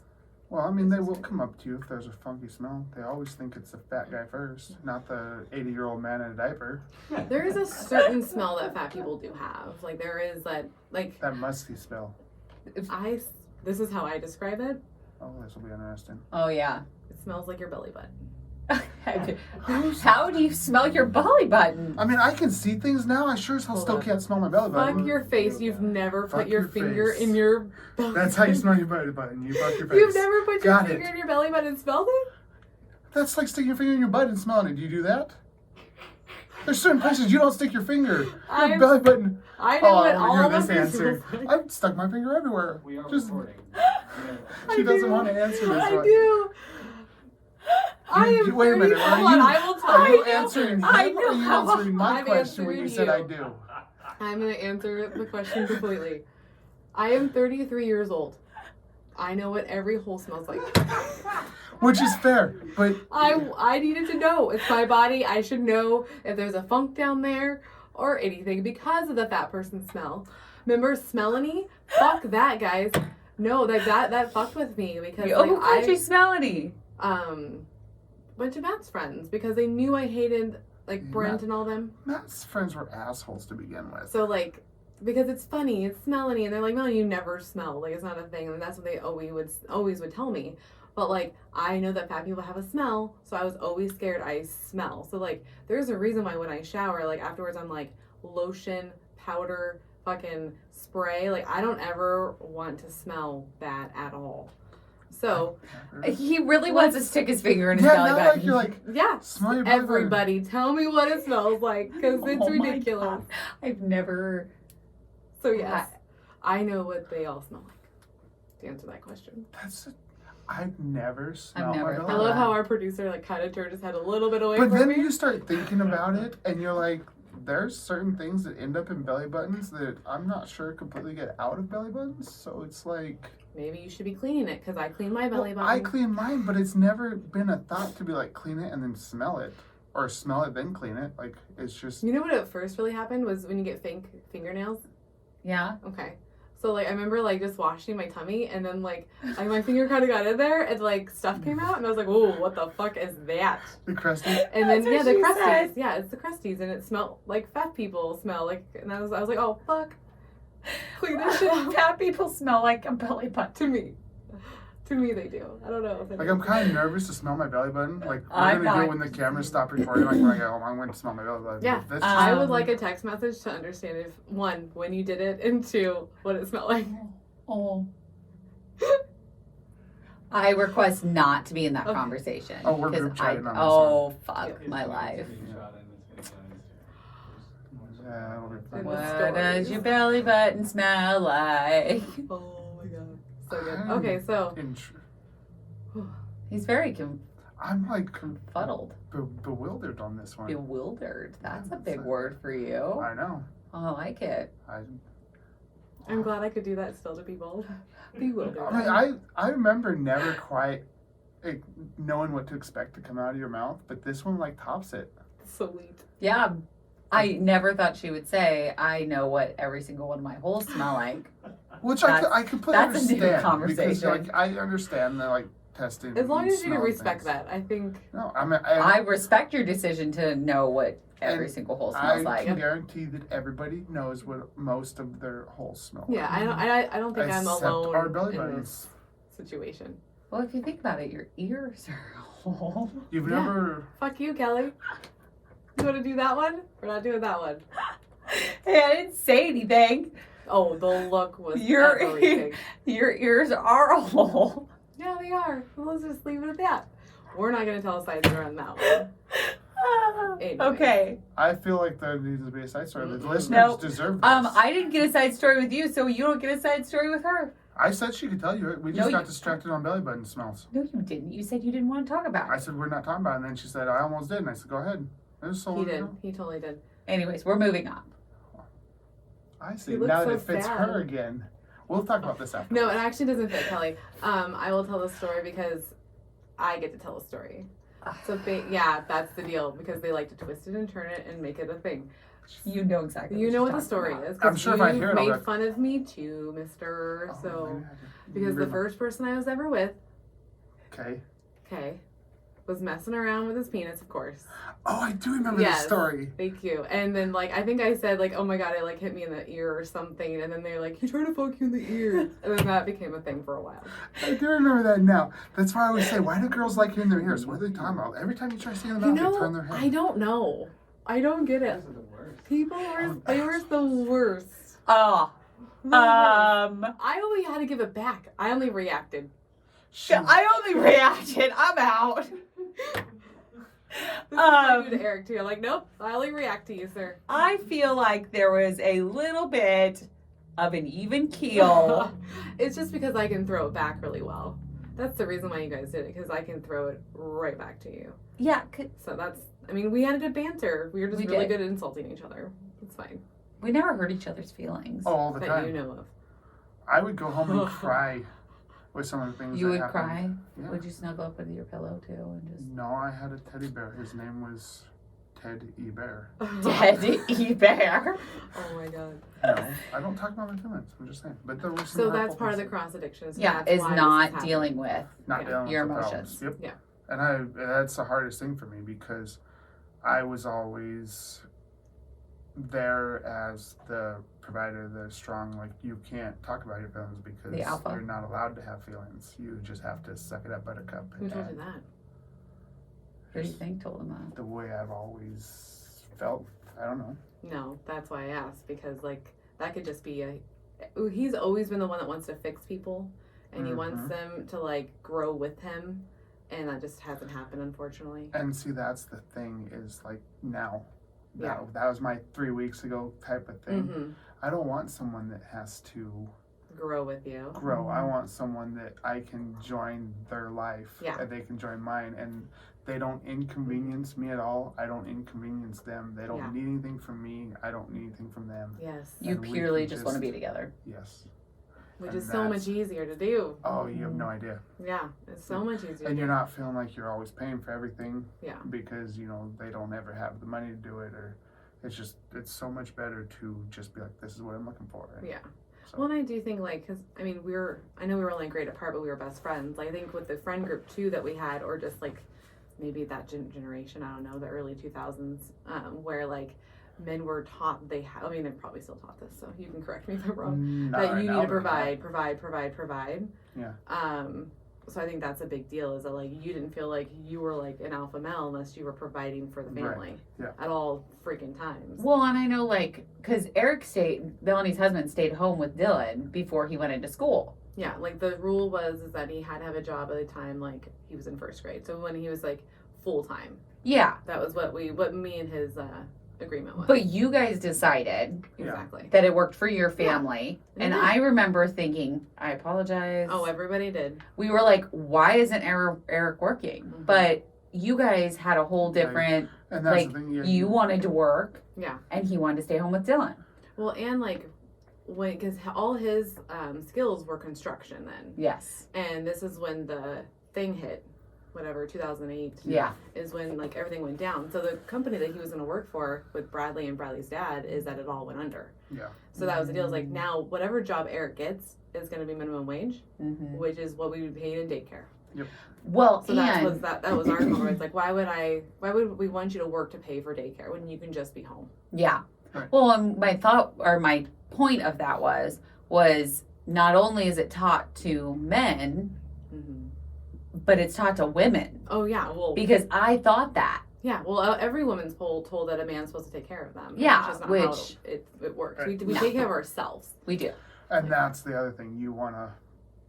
well, I mean, they will come up to you if there's a funky smell. They always think it's the fat guy first, not the 80-year-old man in a diaper. there is a certain smell that fat people do have. Like there is that like That musty smell. this is how I describe it. Oh, this will be interesting. Oh yeah. It smells like your belly button. How do you smell your belly button? I mean, I can see things now. I sure as hell Hold still on. can't smell my belly button. Fuck your face. You've never Fuck put your your finger face. in your belly That's how you smell your belly button. You fuck your face. You've never put your Got finger it. in your belly button and smelled it? That's like sticking your finger in your butt and smelling it. Do you do that? There's certain places you don't stick your finger. Your I'm- belly button. I know Oh, what I all want of to hear this this answer. smells like. I've stuck my finger everywhere. We are Just, recording. she I doesn't do. want to answer this I one. do. I am Wait a minute, 30 are Hold on, you- I will tell Are you you. answering him I or know are you how- answering my I'm question when you answering said I you. do? I'm going to answer the question completely. I am 33 years old. I know what every hole smells like. Which is fair, but I needed to know. It's my body. I should know if there's a funk down there or anything because of the fat person smell. Remember Smelanie? Fuck that, guys. No, that fucked with me because Oh, who called you Smelanie? Bunch of Matt's friends because they knew I hated like Brent and all them. Matt's friends were assholes to begin with. So like, because it's funny, it's Melanie, and they're like, Melanie, you never smell. Like it's not a thing, and that's what they always would tell me. But like, I know that fat people have a smell, so I was always scared I smell. So like, there's a reason why when I shower, like afterwards, I'm like lotion, powder, fucking spray. Like I don't ever want to smell bad at all. So He really wants to stick his finger in his yeah, belly now button. like you're like, yeah, smell your belly button. everybody, tell me what it smells like because it's Oh my ridiculous. God. I've never. So yes, I know what they all smell like. To answer that question. I've never smelled never my belly thought I love button. how our producer like kind of turned his head a little bit away But from then me. you start thinking about it, and you're like, there's certain things that end up in belly buttons that I'm not sure completely get out of belly buttons. So it's like, Maybe you should be cleaning it because I clean my belly well, button. I clean mine, but it's never been a thought to be like clean it and then smell it, or smell it then clean it. Like it's just You know what at first really happened was when you get fake fingernails. Yeah. Okay. So like I remember like just washing my tummy and then like my finger kind of got in there and like stuff came out and I was like, oh, what the fuck is that? the crusty. And then That's what yeah, the she crusties. said. Yeah, it's the crusties and it smelled like fat people smell like. And I was like, oh fuck, clean this shit up. Fat people smell like a belly button. To me they do. I don't know. If Like I'm kind of nervous to smell my belly button. Like we're I'm gonna not. go when the cameras stop recording. Like when I get home, I'm going to smell my belly button. Yeah, That's just, I would Um, like a text message to understand if one, when you did it, and two, what it smelled like. Oh. I request not to be in that Okay. conversation. Oh, we're 'cause group chatting on this Oh, fuck It's my gonna life. be shot and it's gonna go into- yeah, it'll be And fun. the What stories. does your belly button smell like? Oh my god. So good. Okay, so He's very I'm like confuddled, bewildered on this one. bewildered. That's a big word for you. I know. I like it. I'm glad I could do that still to people. Bewildered. I mean, I remember never quite knowing what to expect to come out of your mouth, but this one like tops it. Sweet. Yeah. I never thought she would say, I know what every single one of my holes smell like. Which That's- I completely that's a new understand because conversation. like I understand the like testing. As long and as you smelling respect things. that, I think. No, I mean I respect your decision to know what every And single hole I smells like. can guarantee that everybody knows what most of their holes smell like. Yeah, I don't think I'm Except alone our belly in buttons. this situation. Well, if you think about it, your ears are whole. You've Yeah. never. Fuck you, Kelly. You want to do that one? We're not doing that one. Hey, I didn't say anything. Oh, the look was Your everything. your ears are a hole. Yeah, they are. Let's just leave it at that. We're not gonna tell a side story on that one. Anyway. Okay. I feel like there needs to be a side story. The listeners Nope. deserve this. I didn't get a side story with you, so you don't get a side story with her. I said she could tell you it. We No, just got you- distracted on belly button smells. No, you didn't. You said you didn't want to talk about I it. said we're not talking about it, and then she said I almost did, and I said go ahead. It was so He long did. ago. He totally did. Anyways, we're moving on. I see. You look Now so that it fits sad. her again. We'll talk about this after. No, it actually doesn't fit, Kelly. I will tell the story because I get to tell a story. So yeah, that's the deal because they like to twist it and turn it and make it a thing. You know exactly. You know what the she's story talking is. I'm sure if I hear it, I'll made be like- fun of me too, Mister. Oh, So man. because the first person I was ever with, Okay. okay, was messing around with his penis, of course. Oh, I do remember Yes. this story. Thank you. And then like I think I said like, oh my god, it like hit me in the ear or something. And then they're like, he tried to fuck you in the ear. And then that became a thing for a while. I do remember that now. That's why I always say, why do girls like hearing their ears? What are they talking about? Every time you try to say in the You mouth, they turn know, their head. I don't know. I don't get it. Those are the worst. People were they were the worst. Oh, The worst. I only had to give it back. I only reacted. I only reacted. I'm out. This is what I do to Eric too. I'm like, nope, I only react to you, sir. I feel like there was a little bit of an even keel. It's just because I can throw it back really well. That's the reason why you guys did it, because I can throw it right back to you. Yeah, So that's, I mean, we had a good banter. We were just We really did. good at insulting each other. It's fine. we never hurt each other's feelings. Oh, all the That time. you know of. I would go home and cry with some of the things You that would happened. cry? Yeah. Would you snuggle up with your pillow too and just No, I had a teddy bear. His name was Ted E. Bear. Teddy E. Bear? Oh my god. No, I don't talk about my feelings. I'm just saying. But there were some So that's hurtful part of the things. cross addiction. So Yeah, that's is why this not happening. dealing with. Not Yeah. dealing Your with the emotions. problems. Yep. Yeah. And that's the hardest thing for me because I was always there as the provider, the strong, like you can't talk about your feelings because The alpha. you're not allowed to have feelings. You just have to suck it up, buttercup. Who told you And that? Who do you think told him that? the way I've always felt, I don't know. No, that's why I asked because like that could just be he's always been the one that wants to fix people and he wants Mhm. them to like grow with him and that just hasn't happened unfortunately. And see, that's the thing is like now. Yeah. That was my 3 weeks ago type of thing. Mm-hmm. I don't want someone that has to Grow with you. grow. I want someone that I can join their life Yeah. and they can join mine and they don't inconvenience me at all. I don't inconvenience them. They don't Yeah. need anything from me. I don't need anything from them. Yes. You And we purely can just want to just- be together. Yes. Which and is so much that's- easier to do. Oh, you have no idea. Yeah, it's so much easier. And to you're do. not feeling like you're always paying for everything. Yeah. Because, they don't ever have the money to do it or it's so much better to just be like, this is what I'm looking for. And Yeah. so- Well, and I do think like, cause I mean, I know we were only a grade apart, but we were best friends. Like, I think with the friend group too that we had, or just like maybe that generation, I don't know, the early 2000s, where like men were taught I mean, they're probably still taught this, so you can correct me if I'm wrong. Not That right you now, need to but provide. Yeah. So I think that's a big deal is that like you didn't feel like you were like an alpha male unless you were providing for the Right. family Yeah. at all freaking times. Well, and I know, like, because Eric Melanie's husband stayed home with Dylan before he went into school. Yeah, like the rule is that he had to have a job at the time like he was in first grade. So when he was like full time, Yeah, that was what me and his agreement was. but you guys decided Yeah. Exactly. that it worked for your family. Yeah, And it did. I remember thinking, I apologize. Oh, everybody did. We were like, why isn't Eric working? Mhm. But you guys had a whole different, And that's like, the thing. Yeah, you wanted to work. Yeah. And he wanted to stay home with Dylan. Well, and like because all his skills were construction then, Yes. and this is when the thing hit, whatever 2008 Yeah. is when like everything went down. So the company that he was going to work for with Bradley and Bradley's dad is that it all went under. Yeah. So that was the deal. Is like now whatever job Eric gets is going to be minimum wage, Mm-hmm. which is what we would pay in daycare. Well, So that and was that was our compromise. Like why would we want you to work to pay for daycare when you can just be home? yeah. Right. Well, and my point of that was not only is it taught to men, Mm-hmm. but it's taught to women. Oh yeah, well Because I thought that. yeah, well every woman's told that a man's supposed to take care of them. Yeah, That's just not which- how it works. Right. We No. take care of ourselves. We do. And that's the other thing. You want to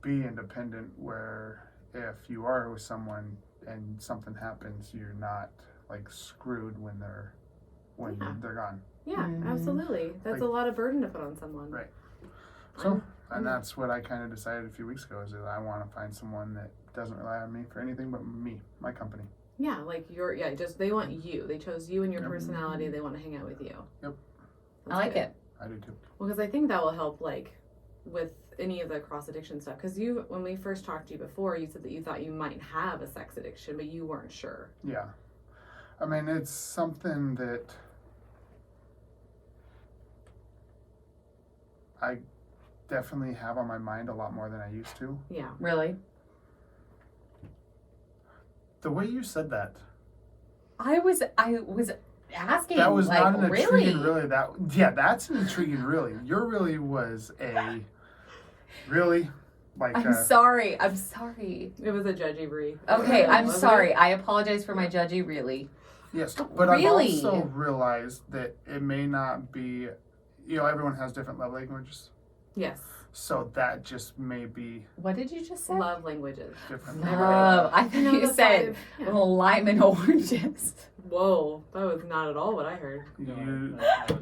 be independent where if you are with someone and something happens, you're not like screwed when they're Yeah. gone. Yeah, Mhm. absolutely. That's Like- a lot of burden to put on someone. Right. I'm- And that's what I kind of decided a few weeks ago is that I want to find someone that doesn't rely on me for anything but me, my company. Yeah, like they want you. They chose you and your Yep. personality. They want to hang out with you. Yep. I like it. I do too. Well, because I think that will help, like, with any of the cross addiction stuff. Because when we first talked to you before, you said that you thought you might have a sex addiction, but you weren't sure. Yeah. I mean, it's something that I definitely have on my mind a lot more than I used to. Yeah. Really? The way you said that, I was asking. that was like, not an really? intriguing really. That's an intriguing really. Your really was a really like I'm sorry. I'm sorry. It was a judgy Brie. Okay, I'm Wasn't sorry. it? I apologize for my judgy, really. yes, but I've Really? also realized that it may not be. Everyone has different love languages, Yes. so that just may be What did you just say? Love languages. different. Love. I thought you the said five- lime and oranges. Whoa, that was not at all what I heard. No, You- I was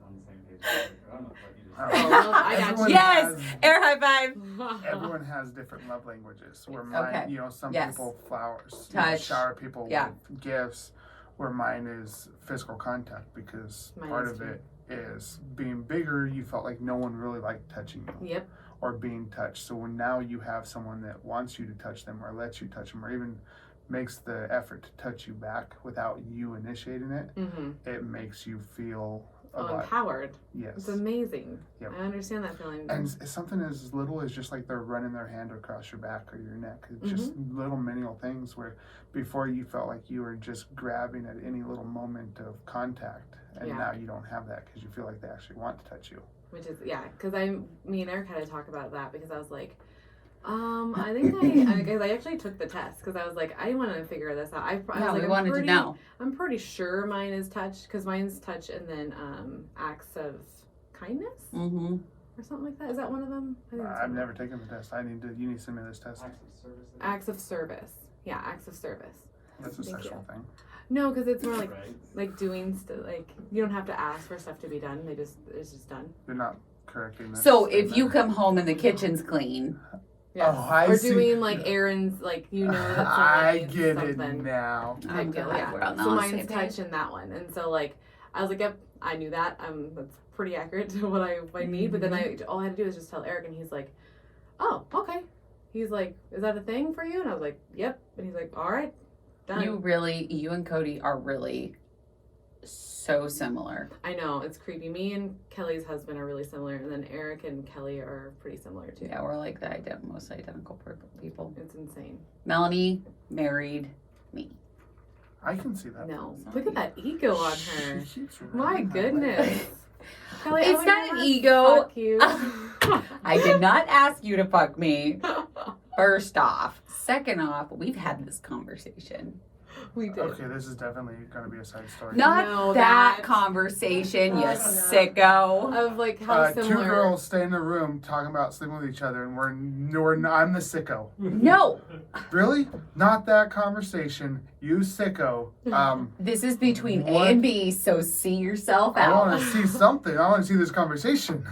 on the same page. I don't know what you just Oh, said. well, I got everyone you. Yes! has- Air high five. Everyone has different love languages. Where mine, Okay. some Yes. people flowers, Touch. shower people Yeah. with gifts. Where mine is physical contact because Mine part is of too. it is being bigger, you felt like no one really liked touching you Yep. or being touched. So when now you have someone that wants you to touch them or lets you touch them or even makes the effort to touch you back without you initiating it, Mm-hmm. it makes you feel a lot. Empowered. Yes. It's amazing. Yep. I understand that feeling. And something as little as just like they're running their hand across your back or your neck. It's just little menial things where before you felt like you were just grabbing at any little moment of contact. And Yeah. now you don't have that because you feel like they actually want to touch you. Which is, yeah, because me and Eric had to talk about that because I was like, I think I actually took the test because I was like, I want to figure this out. I was Yeah, like, we wanted to know. I'm pretty sure mine is touch because mine's touch and then acts of kindness Mm-hmm. or something like that. Is that one of them? I think it's I've one of never taken the test. You need to send me this test. Acts of service. them. Acts of service. Yeah, acts of service. That's a Thank sexual thing. No, because it's more like Right. doing like you don't have to ask for stuff to be done. It's just done. You're not correcting this. So if you come home and the kitchen's clean, Yes. Oh, I or see. doing like errands, like that someone I needs get something. it now. I'm Type deal, glad yeah. we're on the So same mine's page. touch in that one, and so like I was like, yep, I knew that. That's pretty accurate to what I need. But then all I had to do was just tell Eric, and he's like, oh, okay. He's like, is that a thing for you? And I was like, yep. And he's like, all right, done. you and Cody are really so similar. I know it's creepy. Me and Kelly's husband are really similar, and then Eric and Kelly are pretty similar too. Yeah, we're like the most identical people. It's insane. Melanie married me. I can see that. No, look at that ego on her. She keeps My running. goodness. Kelly, It's I would not an never ego. Fuck you. I did not ask you to fuck me. First off. Second off, we've had this conversation. We did. Okay, this is definitely going to be a side story. Not No, that that- conversation, you Oh, no. sicko. Of like how Two similar. girls stay in a room talking about sleeping with each other, and I'm the sicko. No, Really? Not that conversation. You sicko. this is between A What? and B, so see yourself I want out. to see something. I want to see this conversation.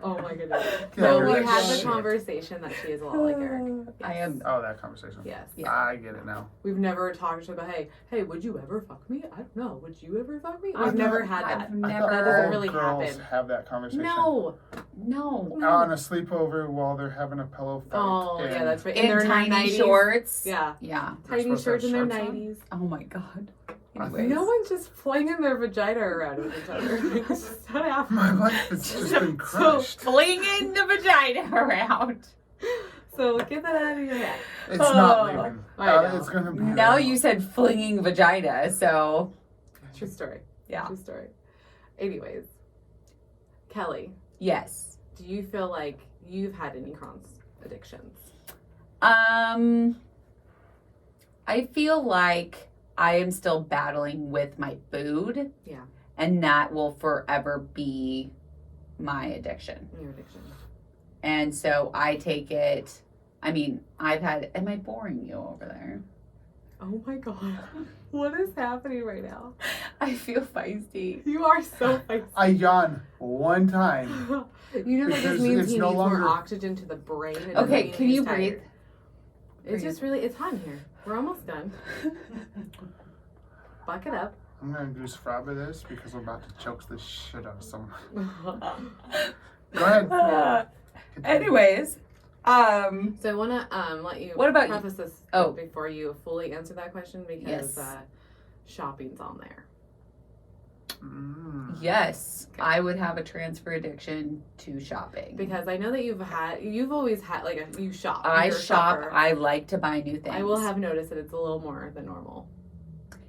Oh my goodness. Yeah, No, you're we like, had the shit. conversation that she is a lot like Eric. I am. Oh, that conversation. Yes. Yeah. I get it now. We've never talked to her about, hey, would you ever fuck me? I don't know. Would you ever fuck me? We've I've never not- had I've that. never- That doesn't All really girls happen. have that conversation. No. No. On a sleepover while they're having a pillow fight. Oh, yeah, and that's right. In they're tiny 90s. shorts. Yeah. Yeah. they're Tiny supposed to have shirts in their shorts on? 90s. Oh my god. I Anyways. No one's just flinging their vagina around with each other. It's just not happening. My life has just been So crushed. flinging the vagina around. So get that out of your head. It's not Oh, leaving. I know. It's gonna be. Now there. you said flinging vagina, so True story. yeah. True story. Anyways, Kelly, Yes. do you feel like you've had any Crohn's addictions? I feel like I am still battling with my food. Yeah. And that will forever be my addiction. Your addiction. And so I take it, am I boring you over there? Oh my god. What is happening right now? I feel feisty. You are so feisty. I yawn one time. You know that Because just means it's he no needs longer- more oxygen to the brain. It doesn't Okay, mean can he's you tired. breathe? It's just really, it's hot in here. We're almost done. Buck it up. I'm gonna goose frabber this because I'm about to choke the shit out of someone. Go ahead. Anyways, So I want to let you What about you? preface this Oh. before you fully answer that question because Yes. shopping's on there. yes, I would have a transfer addiction to shopping. Because I know that you've always had you shop. I You're a shop, shopper. I like to buy new things. I will have noticed that it's a little more than normal.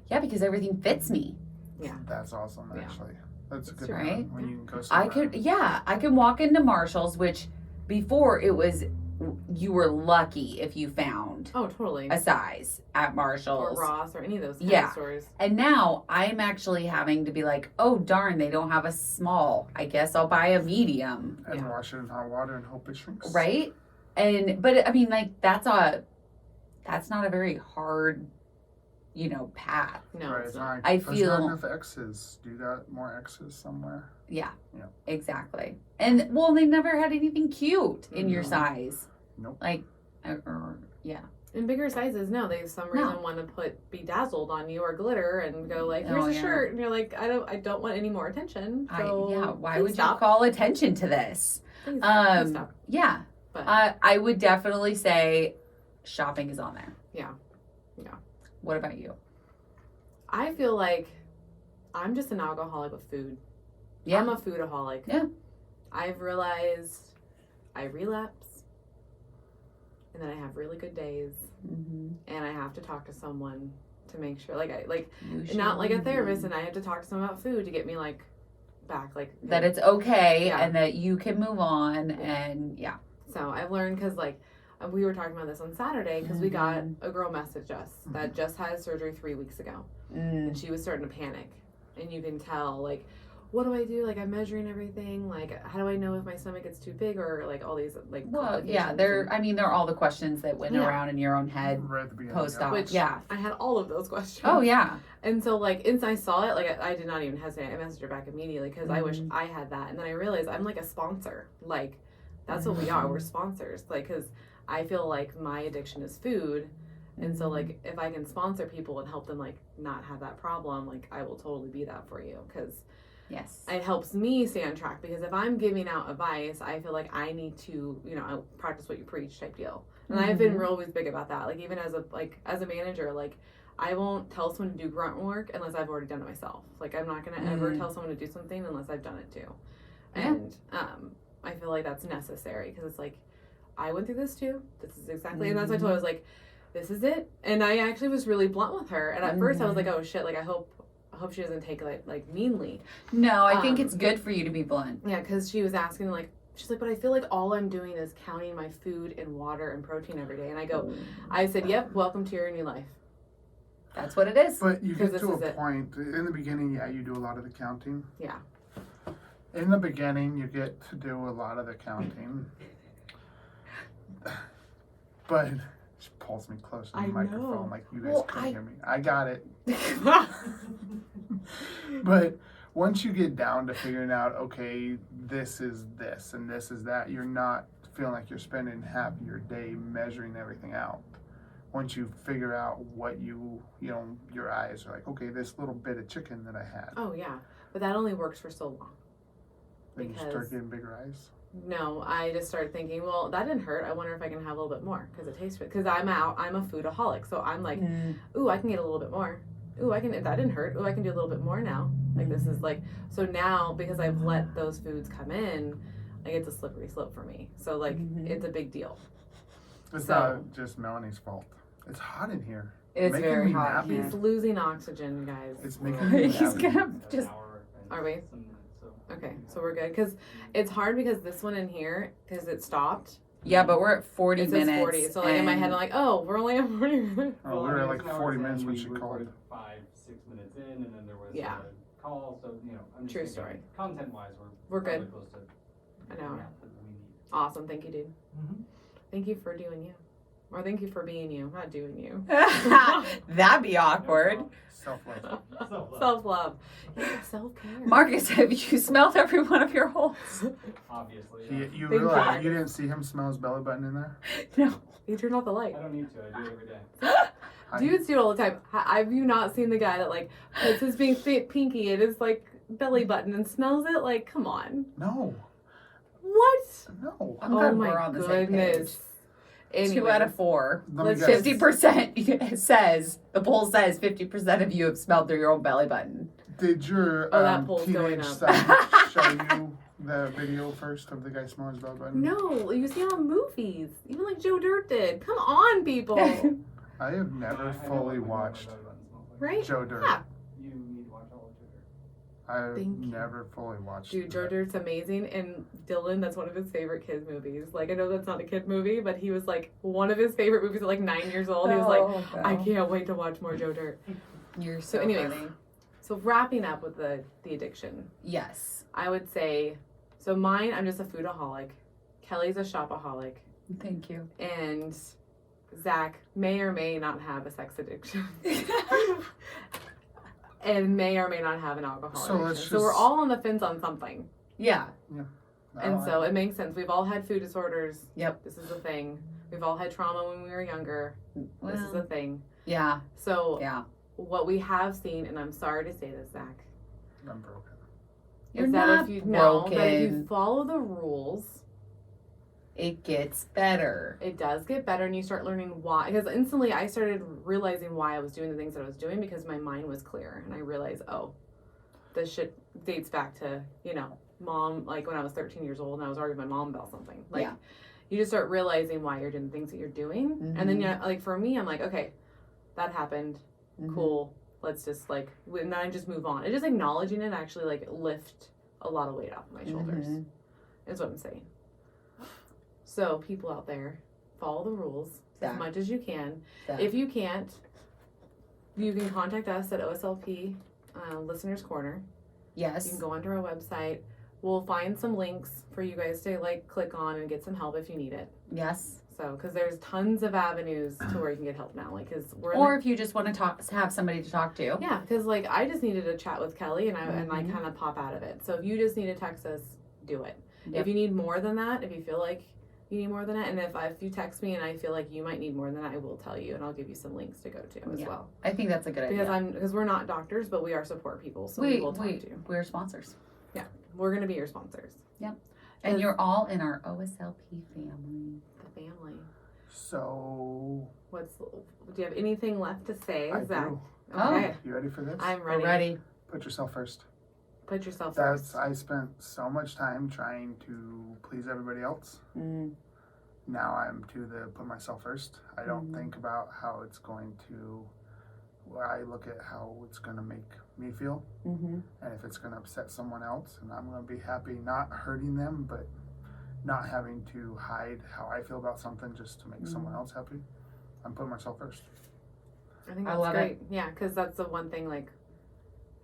Yeah, because everything fits me. That's awesome, Yeah. actually. That's a That's good right. one when you can go I somewhere. can walk into Marshall's, which before it was, you were lucky if you found Oh, totally. a size at Or Marshall's. Ross or any of those kind Yeah. of stores. And now I'm actually having to be like, oh darn, they don't have a small. I guess I'll buy a medium. And Yeah. wash it in hot water and hope it shrinks. Right? But I mean, like, that's not a very hard, path. No, Right, it's not. I There's feel- not enough X's. Do you got more X's somewhere? Yeah. Yeah. Exactly. And well, they never had anything cute in your No. size. Nope. Like, In bigger sizes, no, they some reason want to put bedazzled on you or glitter and go like, here's a shirt, and you're like, I don't want any more attention. So why would stop. you call attention to this? Please stop. Yeah. But I would definitely say shopping is on there. Yeah. What about you? I feel like I'm just an alcoholic with food. Yeah. I'm a foodaholic. Yeah. I've realized I relapse, and then I have really good days, Mm-hmm. and I have to talk to someone to make sure, like You not like a should. therapist, and I have to talk to someone about food to get me like back, like That it's okay Yeah. and that you can move on and yeah. So I've learned because like we were talking about this on Saturday because we got Mhm. a girl message us that just had surgery 3 weeks ago, and she was starting to panic, and you can tell like, what do I do? Like I'm measuring everything. Like how do I know if my stomach gets too big or like all these like Well, yeah, complications they're all the questions that went Yeah. around in your own head Right at the beginning. post yeah. op. Which Yeah. I had all of those questions. Oh yeah. And so like once I saw it, like I did not even hesitate. I messaged her back immediately because I wish I had that. And then I realized I'm like a sponsor. Like that's what we are. We're sponsors. Like because I feel like my addiction is food. And so like if I can sponsor people and help them like not have that problem, like I will totally be that for you because Yes. it helps me stay on track. Because if I'm giving out advice, I feel like I need to, practice what you preach type deal. And I've been real always big about that. Like even as a manager, like I won't tell someone to do grunt work unless I've already done it myself. Like I'm not gonna ever tell someone to do something unless I've done it too. Yeah. And I feel like that's necessary because it's like I went through this too. This is exactly, and that's what I told her. I was like, this is it. And I actually was really blunt with her. And at first I was like, oh shit, like I hope she doesn't take it like meanly. No, I think it's good for you to be blunt. Yeah, because she was asking like, she's like, but I feel like all I'm doing is counting my food and water and protein every day. And I said, yep, welcome to your new life. That's what it is. But you get Because to this a is it. point in the beginning. Yeah, you do a lot of the counting. Yeah. In the beginning, you get to do a lot of the counting. But she pulls me close to the I microphone know. like you guys Well, couldn't hear me. I got it. But once you get down to figuring out, okay, this is this and this is that, you're not feeling like you're spending half your day measuring everything out. Once you figure out what your eyes are like, okay, this little bit of chicken that I had. Oh yeah, but that only works for so long. Then you because- start getting bigger eyes. No, I just started thinking, well, that didn't hurt. I wonder if I can have a little bit more because it tastes good. Because I'm a foodaholic, so I'm like, ooh, I can get a little bit more. Ooh, I can. That didn't hurt. Ooh, I can do a little bit more now. Like this is like so now because I've let those foods come in, like it's a slippery slope for me. So like it's a big deal. It's So- not just Melanie's fault. It's hot in here. It's Making very me hot. nappy. He's losing oxygen, guys. It's making me He's nappy. gonna just. Are we? Okay, so we're good because it's hard because this one in here because it stopped. Yeah, but we're at 40 It says minutes. 40. So like in my head, I'm like, oh, we're only at 40 minutes. Oh, we were at like 40 minutes when she called. 5-6 minutes in, and then there was Yeah. a call. So I'm just True thinking, story. Content-wise, We're probably good. Close to An hour. that we need. Awesome, thank you, dude. Thank you for doing you, or thank you for being you, not doing you. That'd be awkward. Self-love. Self love, yeah, self care. Marcus, have you smelled every one of your holes? Obviously. You Thank realize God. you didn't see him smell his belly button in there? No. You turned off the light. I don't need to. I do it every day. Dudes do it all the time. Have you not seen the guy that like puts his pinky in his like belly button and smells it? Like, come on. No. What? No. I'm Oh glad my we're on the same page. goodness. Anyway, 2 out of 4. Let me Let's guess. 50% says, the poll says 50% of you have smelled through your own belly button. Did your Oh, that poll's going teenage up. son show you the video first of the guy smelling his belly button? No, you see it on movies. Even like Joe Dirt did. Come on, people. I have never I know fully what my watched belly button smells like. Right? Joe Dirt. Yeah. You need to watch all of Joe Dirt. I've Thank you. never fully watched Dude, Joe that. Dirt's amazing, and Dylan, that's one of his favorite kids movies. Like, I know that's not a kid movie, but he was like one of his favorite movies at like 9 years old. He was like, I can't wait to watch more Joe Dirt. You're So so anyways. funny. So wrapping up with the addiction, Yes. I would say, so mine, I'm just a foodaholic. Kelly's a shopaholic, Thank you. and Zach may or may not have a sex addiction. And may or may not have an alcohol So let's addiction. So we're just- all on the fence on something. Yeah. And so it makes sense. We've all had food disorders. Yep. This is a thing. We've all had trauma when we were younger. This is a thing. Yeah. So Yeah. what we have seen, and I'm sorry to say this, Zach, I'm broken. You're is that not if you know broken. that if you follow the rules, It gets better. it does get better, and you start learning why. Because instantly, I started realizing why I was doing the things that I was doing because my mind was clear, and I realized, oh, this shit dates back to mom. Like when I was 13 years old, and I was arguing with my mom about something. Like, Yeah. you just start realizing why you're doing the things that you're doing, and then like for me, I'm like, okay, that happened. Mhm. Cool. Let's just and then I just move on. And just acknowledging it actually lift a lot of weight off my shoulders. Mhm. Is what I'm saying. So people out there, follow the rules Zach. as much as you can. Zach. If you can't, you can contact us at OSLP Listeners Corner. Yes. You can go onto our website. We'll find some links for you guys to click on and get some help if you need it. Yes. So, because there's tons of avenues to where you can get help now. Because we're Or if you just want to have somebody to talk to. yeah, because I just needed to chat with Kelly and I Mhm. kind of pop out of it. So if you just need to text us, do it. Yep. If you need more than that, if you feel like you need more than that, and if you text me and I feel like you might need more than that, I will tell you and I'll give you some links to go to as Yeah. well. I think that's a good Because idea. because we're not doctors, but we are support people, so we will talk to you. We're sponsors. We're gonna be your sponsors. And Yes. you're all in our OSLP family. The family. So Do you have anything left to say, I Zach? do. Okay, You ready for this? I'm We're ready. ready. Put yourself first. Put yourself That's first. I spent so much time trying to please everybody else. Mm. Now I'm to the put myself first. I don't Mhm. think about how it's going to. Well, I look at how it's going to make me feel, Mm-hmm. and if it's going to upset someone else, and I'm going to be happy not hurting them, but not having to hide how I feel about something just to make someone else happy. I'm putting myself first. I think I that's love great. Yeah, because that's the one thing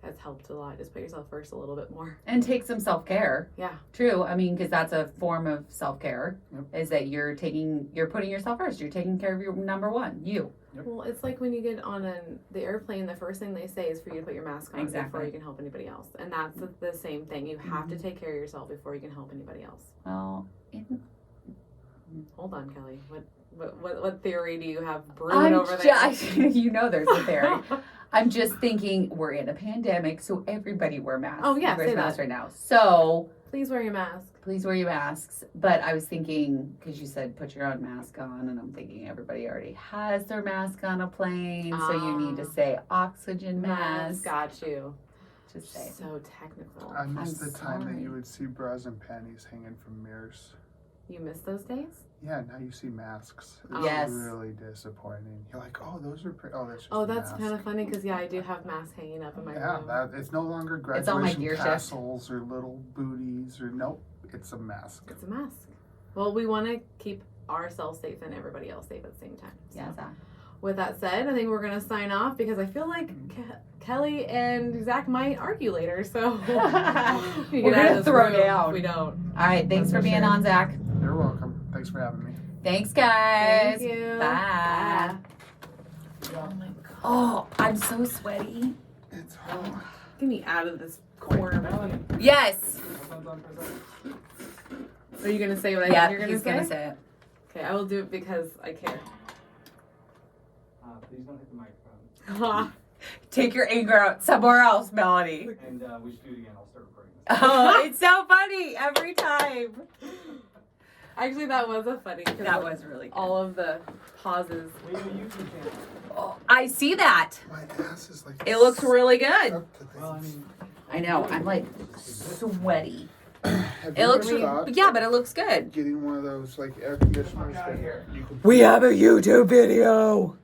has helped a lot. Just put yourself first a little bit more. And take some self-care. Yeah. True. I mean, because that's a form of self-care. Yep. Is that you're putting yourself first. You're taking care of your number one, you. Well, it's like when you get on the airplane, the first thing they say is for you to put your mask on Exactly. before you can help anybody else. And that's the same thing. You have to take care of yourself before you can help anybody else. Well, Hold on, Kelly. What theory do you have brewing over there? you know there's a theory. I'm just thinking we're in a pandemic, so everybody wear masks. Oh, yeah, wears say masks that. right now. So Please wear your mask. please wear your masks. But I was thinking, because you said put your own mask on, and I'm thinking everybody already has their mask on a plane, so you need to say oxygen mask. Got you. Just say. So technical. I miss I'm the time that sorry. you would see bras and panties hanging from mirrors. You miss those days? Yeah, now you see masks. It's Yes. really disappointing. You're like, oh, those are pretty. Oh, that's just Oh, a that's mask. kind of funny because I do have masks hanging up in my Yeah, room. it's no longer It's on my graduation gear shift. tassels or little booties or nope. It's a mask. It's a mask. Well, we want to keep ourselves safe and everybody else safe at the same time. So, Yeah, Zach. with that said, I think we're going to sign off because I feel like Kelly and Zach might argue later. So we We're get out gonna of this throw room down. if we don't. All right. Thanks That's for for being sure. on, Zach. You're welcome. Thanks for having me. Thanks, guys. Thank you. Bye. Oh my God. Oh, I'm so sweaty. It's hot. Get me out of this corner. Melanie, Yes. hold on for a second. Are you going to say what I Yeah, think you're going he's to say? gonna say it. Okay, I will do it because I care. Please don't hit the microphone. Take your anger out somewhere else, Melanie. And we should do it again. I'll start recording. Oh, it's so funny every time. Actually, that was a funny. 'cause That of was really good. all of the pauses. We have a YouTube channel. Oh, I see that. My ass is like. It looks really good. up to things. Well, I mean, I know. I'm like sweaty. Have It you looks, ever thought yeah, but it looks good. getting one of those like air conditioners that you can We have a YouTube video.